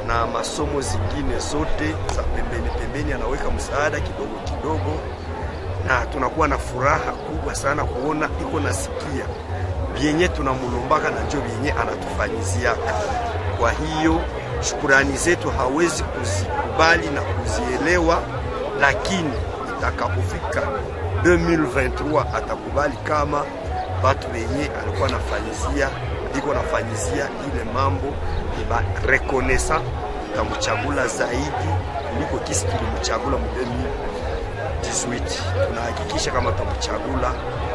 na masomo zingine zote za pembeni anaweka msaada kidogo kidogo, na tunakuwa na furaha kubwa sana kuona iko nasikia vyenye tunamulumbaka na njoo vyenye anatufanyiziaka. Kwa hiyo shukurani zetu hawezi kuzikubali na kuzielewa, lakini itakapofika 2023 atakubali kama watu wenye alikuwa nafanyizia ile mambo iba reconnaissant, tutamchagula zaidi kuliko kisi tulimchagula mu 2018. Tunahakikisha kama tutamchagula,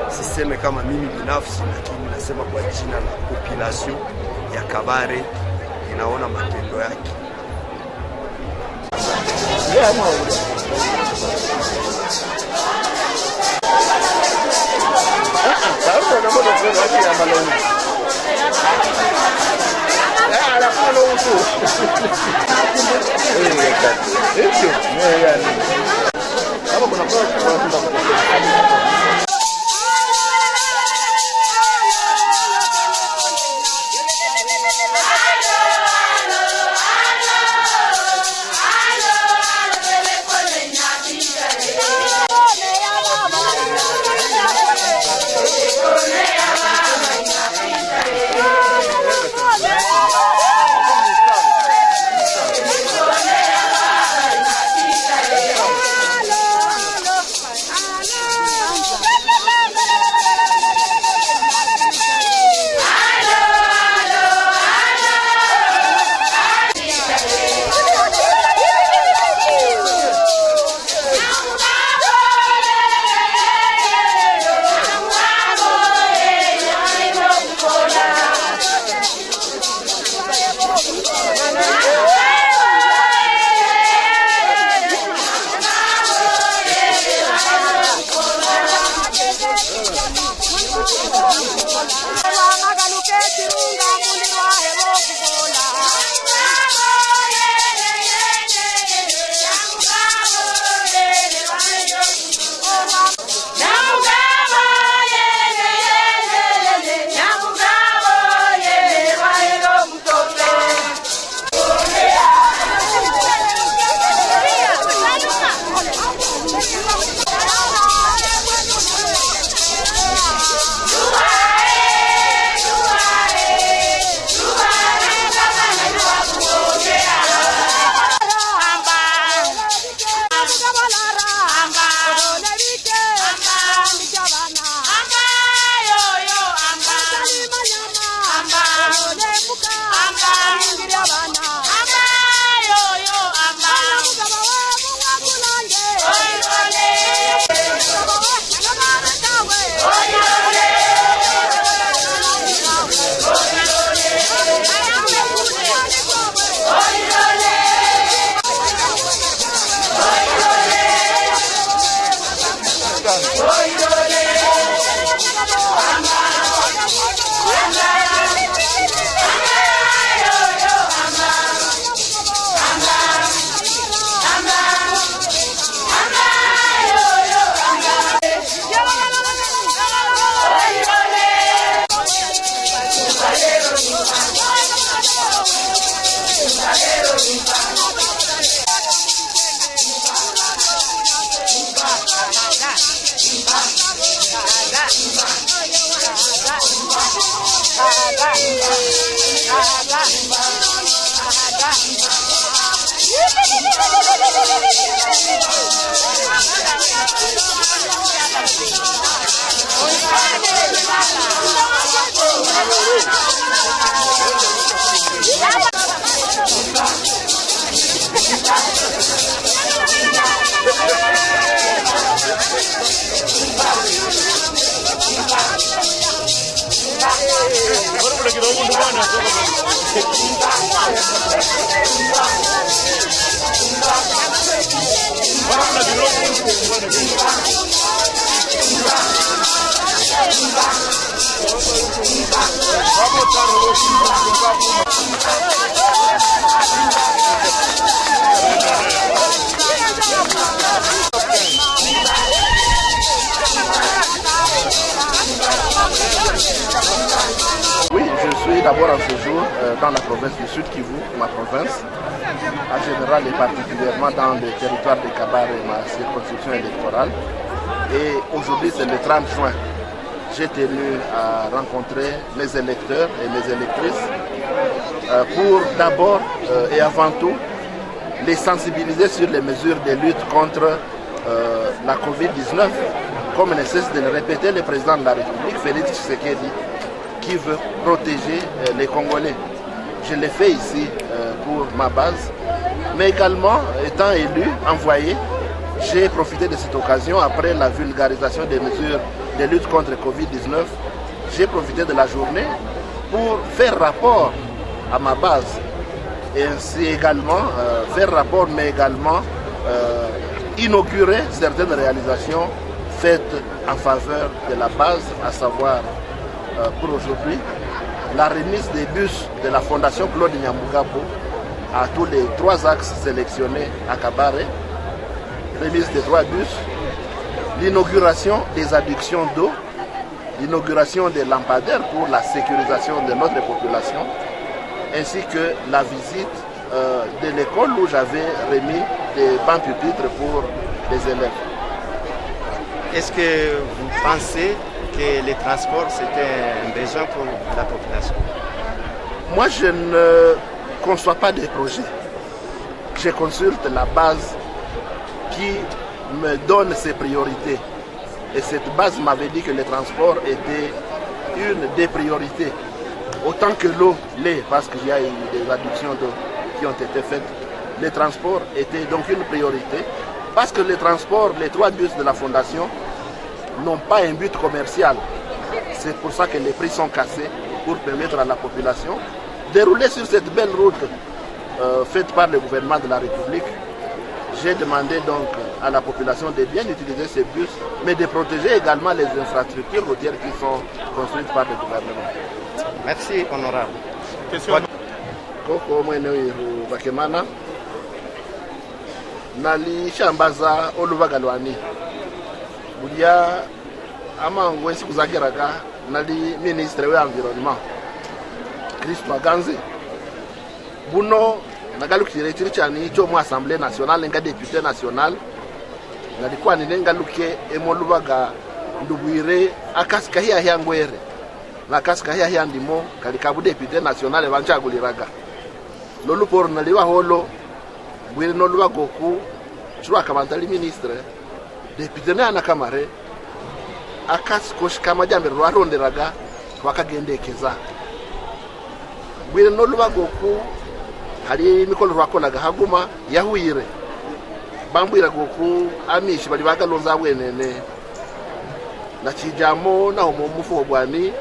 siseme kama mimi binafsi, lakini nasema kwa jina la population ya Kabare inaona matendo yake. Oui, je suis d'abord en séjour dans la province du Sud Kivu, ma province, en général et particulièrement dans le territoire de Kabare, ma circonscription électorale. Et aujourd'hui, c'est le 30 juin. J'ai tenu à rencontrer mes électeurs et mes électrices pour d'abord et avant tout les sensibiliser sur les mesures de lutte contre la Covid-19. Comme ne cesse de le répéter le président de la République, Félix Tshisekedi, qui veut protéger les Congolais. Je l'ai fait ici pour ma base, mais également, étant élu, envoyé, j'ai profité de cette occasion, après la vulgarisation des mesures de lutte contre Covid-19, j'ai profité de la journée pour faire rapport à ma base, et ainsi également faire rapport, mais également inaugurer certaines réalisations faites en faveur de la base, à savoir pour aujourd'hui, la remise des bus de la Fondation Claude Nyamugabo à tous les 3 axes sélectionnés à Kabare, remise des 3 bus, l'inauguration des adductions d'eau, l'inauguration des lampadaires pour la sécurisation de notre population, ainsi que la visite de l'école où j'avais remis des bancs pupitres pour les élèves. Est-ce que vous pensez que les transports c'était un besoin pour la population? Moi, je ne conçois pas des projets. Je consulte la base qui me donne ses priorités. Et cette base m'avait dit que les transports étaient une des priorités. Autant que l'eau l'est, parce qu'il y a eu des adductions d'eau qui ont été faites, les transports étaient donc une priorité. Parce que les transports, les 3 bus de la Fondation n'ont pas un but commercial. C'est pour ça que les prix sont cassés, pour permettre à la population de rouler sur cette belle route faite par le gouvernement de la République. J'ai demandé donc à la population de bien utiliser ces bus, mais de protéger également les infrastructures routières qui sont construites par le gouvernement. Merci, honorable. Question. Koko mwenye bakemana nalishambaza olubagalwani bulia amangwe sikuzageraga nali ministre wa environnement Kristo Aganze buno nagalukire chiri chani cyo mu assemblée nationale nga député national nalikuwa ninengaluke emolubaga ndubwire akasika hiya ngwere na kasika hiya ndimo kalikabu député national banchaguliraga loluporo naliwa holo bwire noluba goku chwa kabantali ministre député na kamare akasikoshika majambere rwaronderaga wakagendekeza bwire noluba goku hari mikolo rwakolaga haguma yahuyire bambwira goku amishi bali bagalonza bwenene na kijamo naho mu mufuko gwani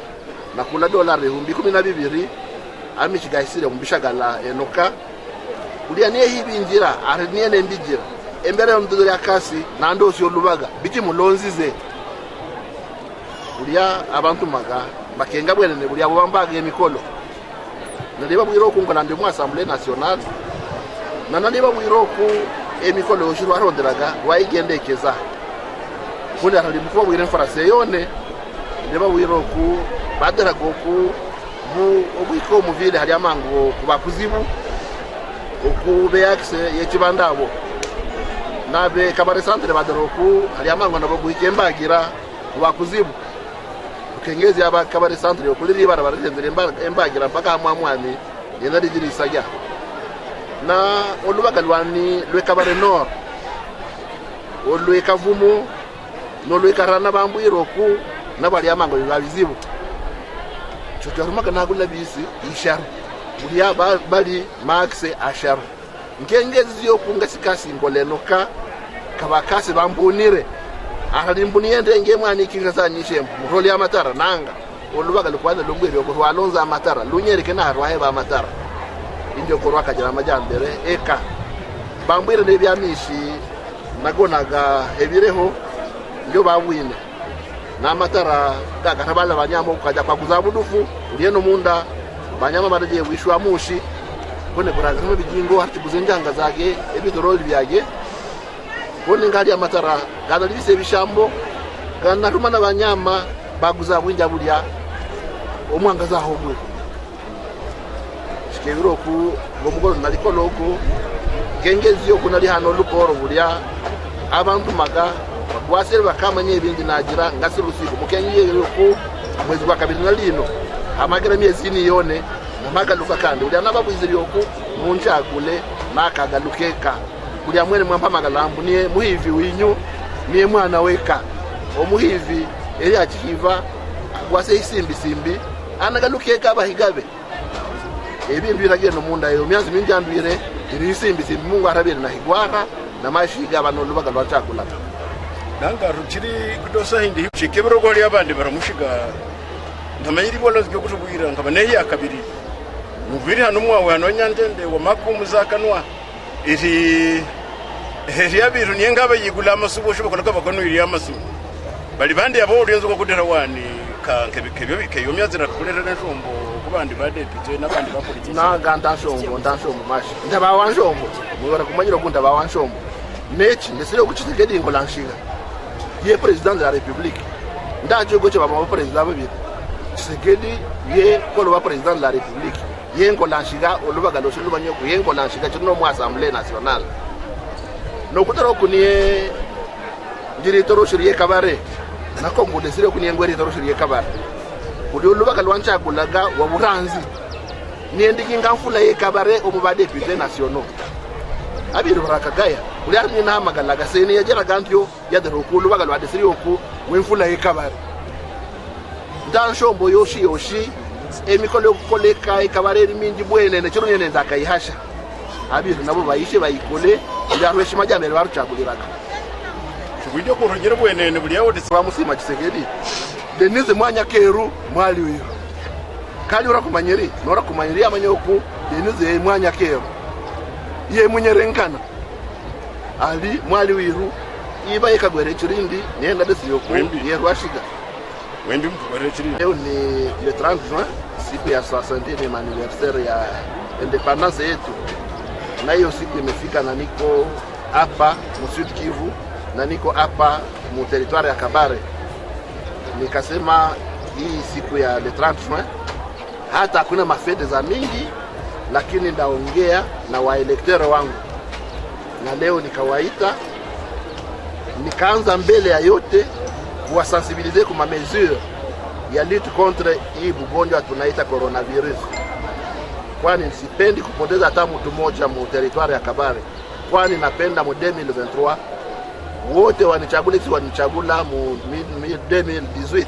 nakula $12,12 amishi gaisire mumbishagala enoka ulia niye hibinjira ari niye nembijira embere mdudu ya kasi na ndosi olubaga biti mulonzize ulia abantu maga bakenga bwenene bulia bambaga emikolo naliba bwiro ngo nande mu assemblée nationale naliba bwiro ku emikolo yoshiro aronderaga wayigendekeza kundi atali mukwa bwire mfarase yone naliba bwiro ku badera goku bu obwiko mu vile hali amango kubakuzibu okube axe yekibandabo nabe Kabare centre baderoku hali amango nabo bwikembagira kubakuzibu kengezi aba kabare centre yo kuliri bara baretendere embagira mpaka mwamwami yenda digirisa ya na olubaga lwani lwe kabare nord olwe kavumo no lwe karana bambwiro ku nabali amango bibabizibu chotarumaka nagula bisi isharu bulia bali maxe asharu ngengezi yo kungasikasi ngolenoka kabakasi bambunire ahalimbuniende ngemwani kingasanyishe muroli ya matara nanga olubaga lukwana lumbwiri ko walonza amatara lunyerike na harwaye ba matara indio korwa kajira majambere eka bambwire ne byamishi nagonaga ebireho ndio babwine na matara gakatabala banyama ukaja kwa kuzabudufu ulieno munda banyama baraje wishwa mushi kone kuraga no bijingo hatubuzenjanga zake ebitoroli byage kone ngali amatara gana libise bishambo gana rumana banyama baguza bwinja bulya omwangaza homwe shikebiro ku ngomugoro nalikologo gengezi yo kunali hano lukoro bulya abantu maga wasere bakamanye ibindi nagira ngasirusiku mukenyiye ko mwezi wa kabiri na lino amagera miezi ni yone namagaluka kandi uli anababwiziri yoku munchagule nakagalukeka uli amwene mwampa magalambu niye muhivi winyu niye mwana weka omuhivi eri achikiva wase isimbi simbi anagalukeka bahigabe ebintu biragire no munda yo myanzi minjambire iri isimbi simbi Mungu arabire na higwara na mashiga abantu lubaga lwachakula nanga ruchiri kudosa hindi chikebero goli abandi baramushiga ntamayiri bola zyo kutubwira ngaba neyi akabiri mubiri hano mwawe hano nyandende wa makumu zakanwa iri yabiru nyengabe yigula amasubo shoboka nakabakono iri amasubo bali bandi abo urenzo ko kudera wani kankebekebyo bikeyo myazira kurera n'eshombo kubandi bade pite nabandi bapolitiki na ganda shombo ndashombo mashi ndaba wanshombo mubara kumanyira kunda ba wanshombo nechi ndesire kuchitegedi ingolanshiga ye president de la république ndaje goche baba president babiri Tshisekedi ye kolo wa president de la république ye ngolanshiga olubaga loshulu banyoko ye ngolanshiga chino mu assemblée nationale no kutaro kuniye directeur shiriye kabare na kongo desire kuniye ngweri taro shiriye kabare kuli olubaga lwancha kulaga wa buranzi ni ndiki ngamfula ye kabare omuba député nationaux abiru barakagaya kuli arni na magalaga sene yajera gantyo yaderokulu baga lwa desire oku wenfula ye kabare dan shombo yoshi emikolo koleka ikabare mingi bwene ne chirunye neza kayihasha abiru nabo bayishe bayikole yarweshi majambere baruchaguliraga chubijyo kurongera bwene ne buliyawo desaba musima Tshisekedi Denise mwanya keru mwali uyo kali urakumanyeri nora kumanyeri amanyoku Denise mwanya keru ye munyerenkana ali mwali wiru iba ikagwere chirindi nenda desio ku ye rwashiga wendi mgwere chirindi leo ni le 30 juin siku ya 60e anniversaire ya independence yetu na hiyo siku imefika na niko hapa Sud Kivu na niko hapa mu territoire ya Kabare nikasema hii siku ya le 30 juin hata hakuna mafede za mingi lakini ndaongea na waelektere wangu na leo nikawaita nikaanza mbele ya yote kuwasensibiliser kwa mesure ya lutte contre hii bugonjwa tunaita coronavirus kwani sipendi kupoteza hata mtu mmoja mu territoire ya Kabare kwani napenda mu 2023 wote wanichagule si wanichagula mu 2018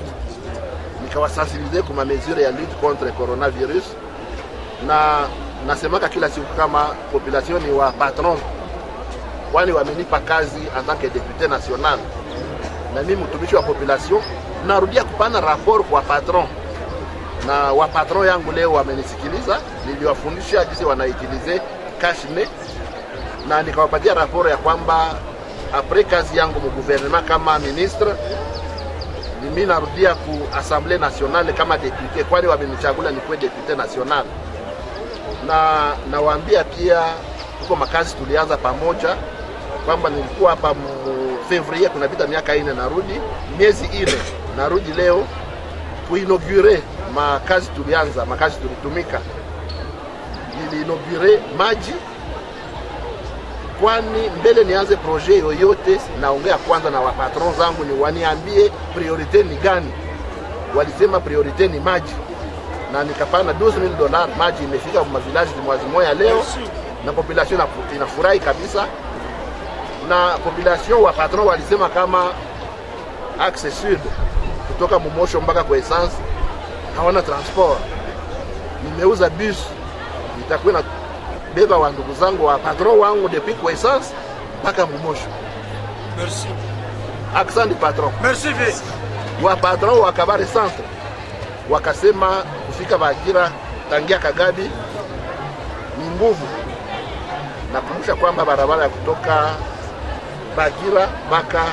nikawasensibiliser kwa mesure ya lutte contre coronavirus na nasemaka kila siku kama population ni wa patron kwani wamenipa kazi en tant que député national na mimi mtumishi wa population narudia kupana rapport kwa patron na wa patron yangu leo wamenisikiliza niliwafundisha jinsi wanaitilize cashne na nikawapatia rapport ya kwamba après kazi yangu mu gouvernement kama ministre mimi narudia ku assemblée nationale kama député kwani wamenichagula nikuwe député national na nawaambia pia huko makazi tulianza pamoja kwamba nilikuwa hapa Fevrier kunapita miaka 4 narudi miezi 4 narudi leo kuinaugure makazi tulianza makazi tulitumika niliinaugure maji kwani mbele nianze projet yoyote naongea kwanza na wapatron zangu ni waniambie priorite ni gani walisema priorite ni maji, na nikapana $12,000. Maji imefika kwa village moja leo, na population inafurahi kabisa. Na population wa patron walisema kama axe sud kutoka Mumosho mpaka kwa essence hawana transport. Nimeuza bus itakuwa na beba wa ndugu zangu wa patron wangu depuis kwa essence mpaka Mumosho. Merci. Accent patron. Merci vice. Wa patron wa Kabare centre wakasema kufika Bagira tangia Kagabi ni nguvu. Nakumbusha kwamba barabara ya kutoka Bagira mpaka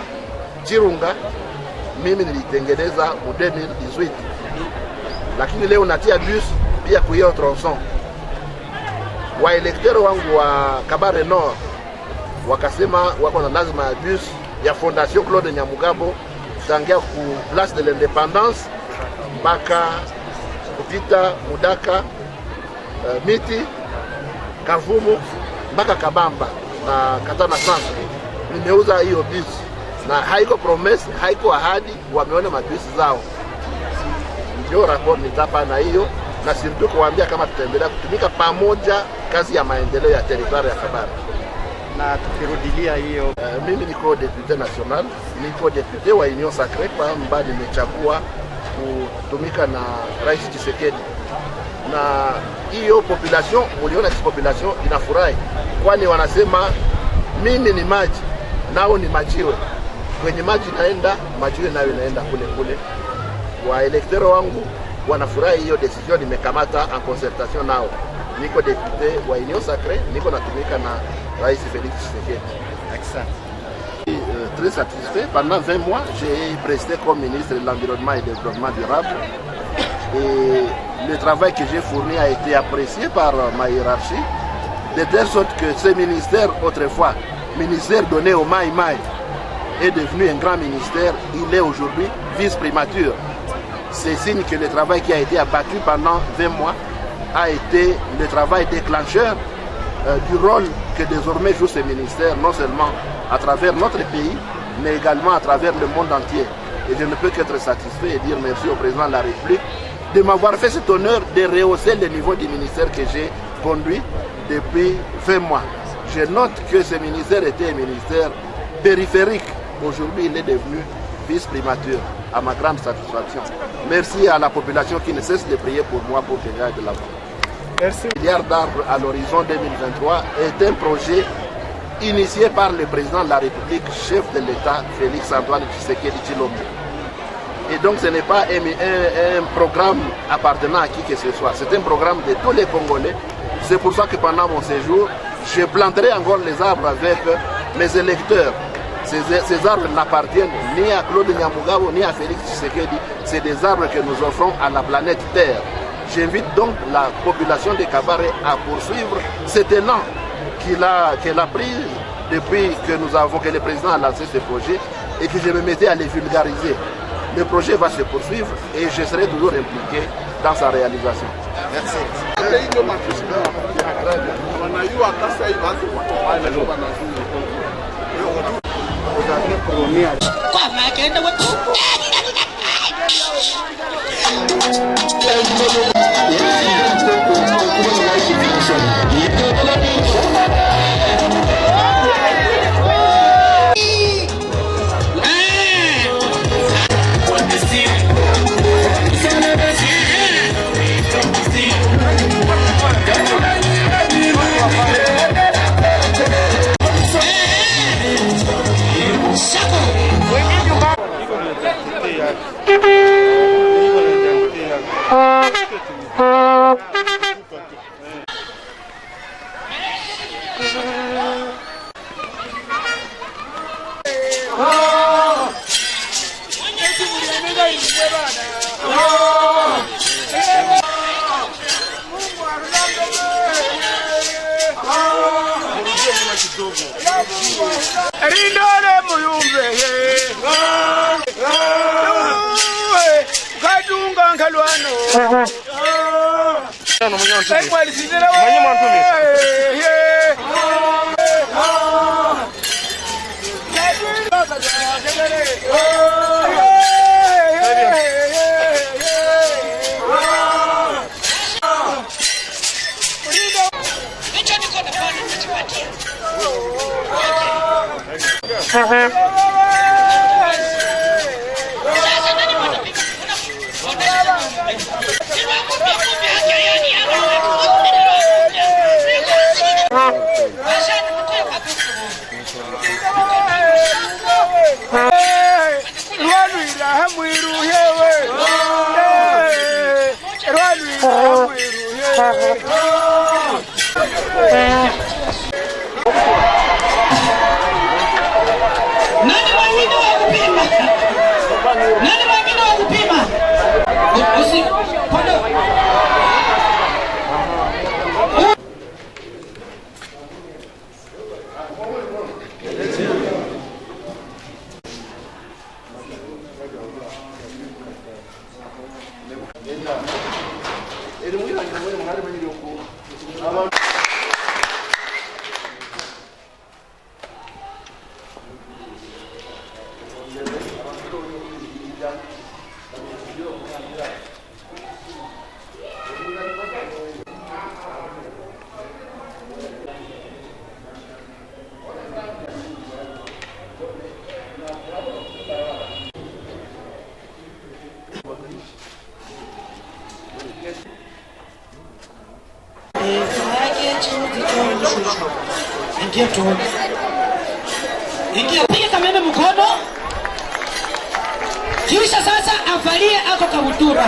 Chirunga mimi nilitengeneza mu 2018, lakini leo natia bus pia kwa hiyo tronçon. Wa elektero wangu wa Kabare Nord wakasema wako na lazima ya bus ya Fondation Claude Nyamugabo tangia ku Place de l'Indépendance mpaka kupita Mudaka, Miti, Kavumu mpaka Kabamba na Katana Centre. Nimeuza hiyo bus na haiko promise, haiko ahadi, wameona mabisi zao. Ndio rapport nitapa na hiyo, na surtout kuambia kama tutaendelea kutumika pamoja kazi ya maendeleo ya territoire ya Kabare. Na tukirudilia hiyo, mimi niko député national, niko député wa Union Sacrée kwamba nimechagua kutumika na Rais Tshisekedi. Na hiyo population, uliona population inafurahi, kwani wanasema mimi ni maji nao ni majiwe. Kwenye maji naenda, majiwe nayo inaenda kule kule. Wa elektero wangu wanafurahi hiyo decision nimekamata en concertation nao. Niko député wa Union Sacrée, niko natumika na Rais Félix Tshisekedi. Excellent. Très satisfait. Pendant 20 mois, j'ai presté comme ministre de l'Environnement et du Développement durable. Et le travail que j'ai fourni a été apprécié par ma hiérarchie, de telle sorte que ce ministère, autrefois, ministère donné au Maï Maï, est devenu un grand ministère. Il est aujourd'hui vice-primature. C'est signe que le travail qui a été abattu pendant 20 mois a été le travail déclencheur du rôle que désormais joue ce ministère, non seulement à travers notre pays, mais également à travers le monde entier. Et je ne peux qu'être satisfait et dire merci au président de la République de m'avoir fait cet honneur de rehausser le niveau du ministère que j'ai conduit depuis 20 mois. Je note que ce ministère était un ministère périphérique. Aujourd'hui, il est devenu vice-primature, à ma grande satisfaction. Merci à la population qui ne cesse de prier pour moi pour que j'aille de l'avant. Merci. Le milliard d'arbres à l'horizon 2023 est un projet initié par le président de la République, chef de l'État, Félix Antoine Tshisekedi Tshilombo. Et donc ce n'est pas un programme appartenant à qui que ce soit, c'est un programme de tous les Congolais. C'est pour ça que pendant mon séjour, je planterai encore les arbres avec mes électeurs. Ces arbres n'appartiennent ni à Claude Nyamugabo ni à Félix Tshisekedi, c'est des arbres que nous offrons à la planète Terre. J'invite donc la population de Kabare à poursuivre cet élan qu'elle a pris depuis que le président a lancé ce projet et que je me mettais à les vulgariser. Le projet va se poursuivre et je serai toujours impliqué dans sa réalisation. Merci. Rindole muyumbe kadunga nkalwano Ingia tu. Ingia, piga kamera mkono. Kisha sasa avalie ako kabutura.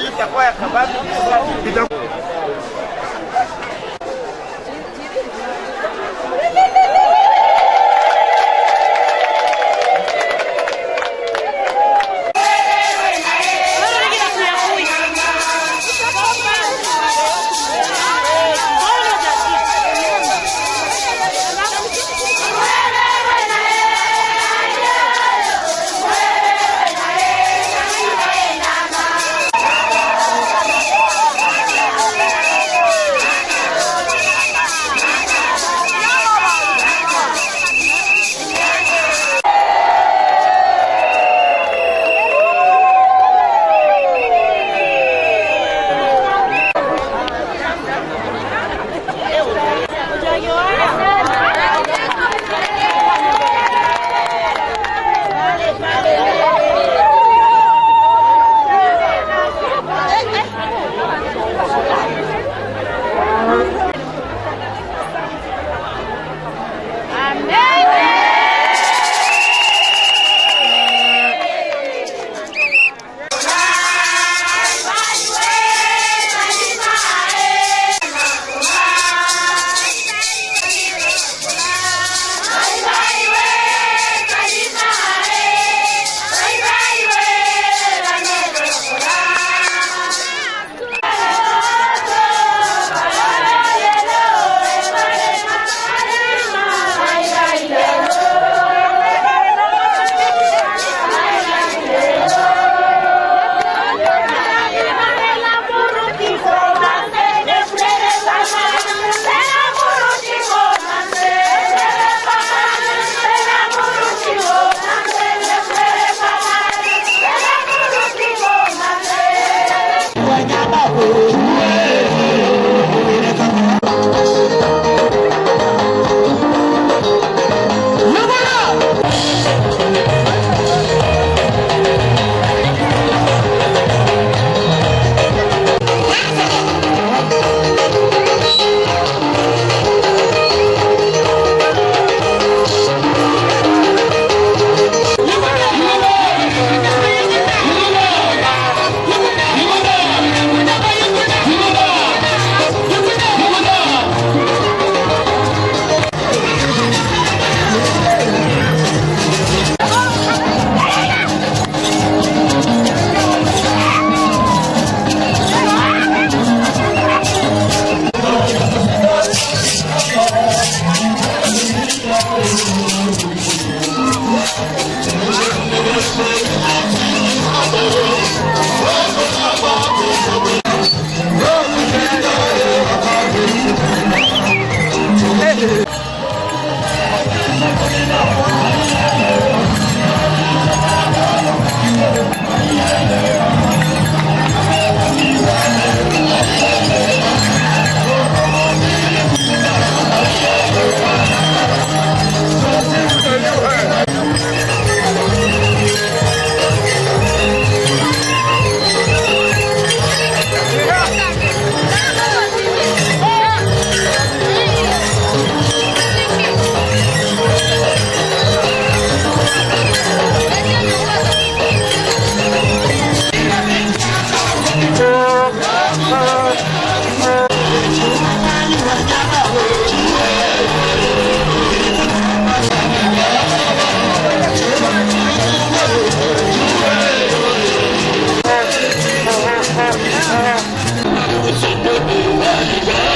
Itakuwa ya kabambi. Zanzibar.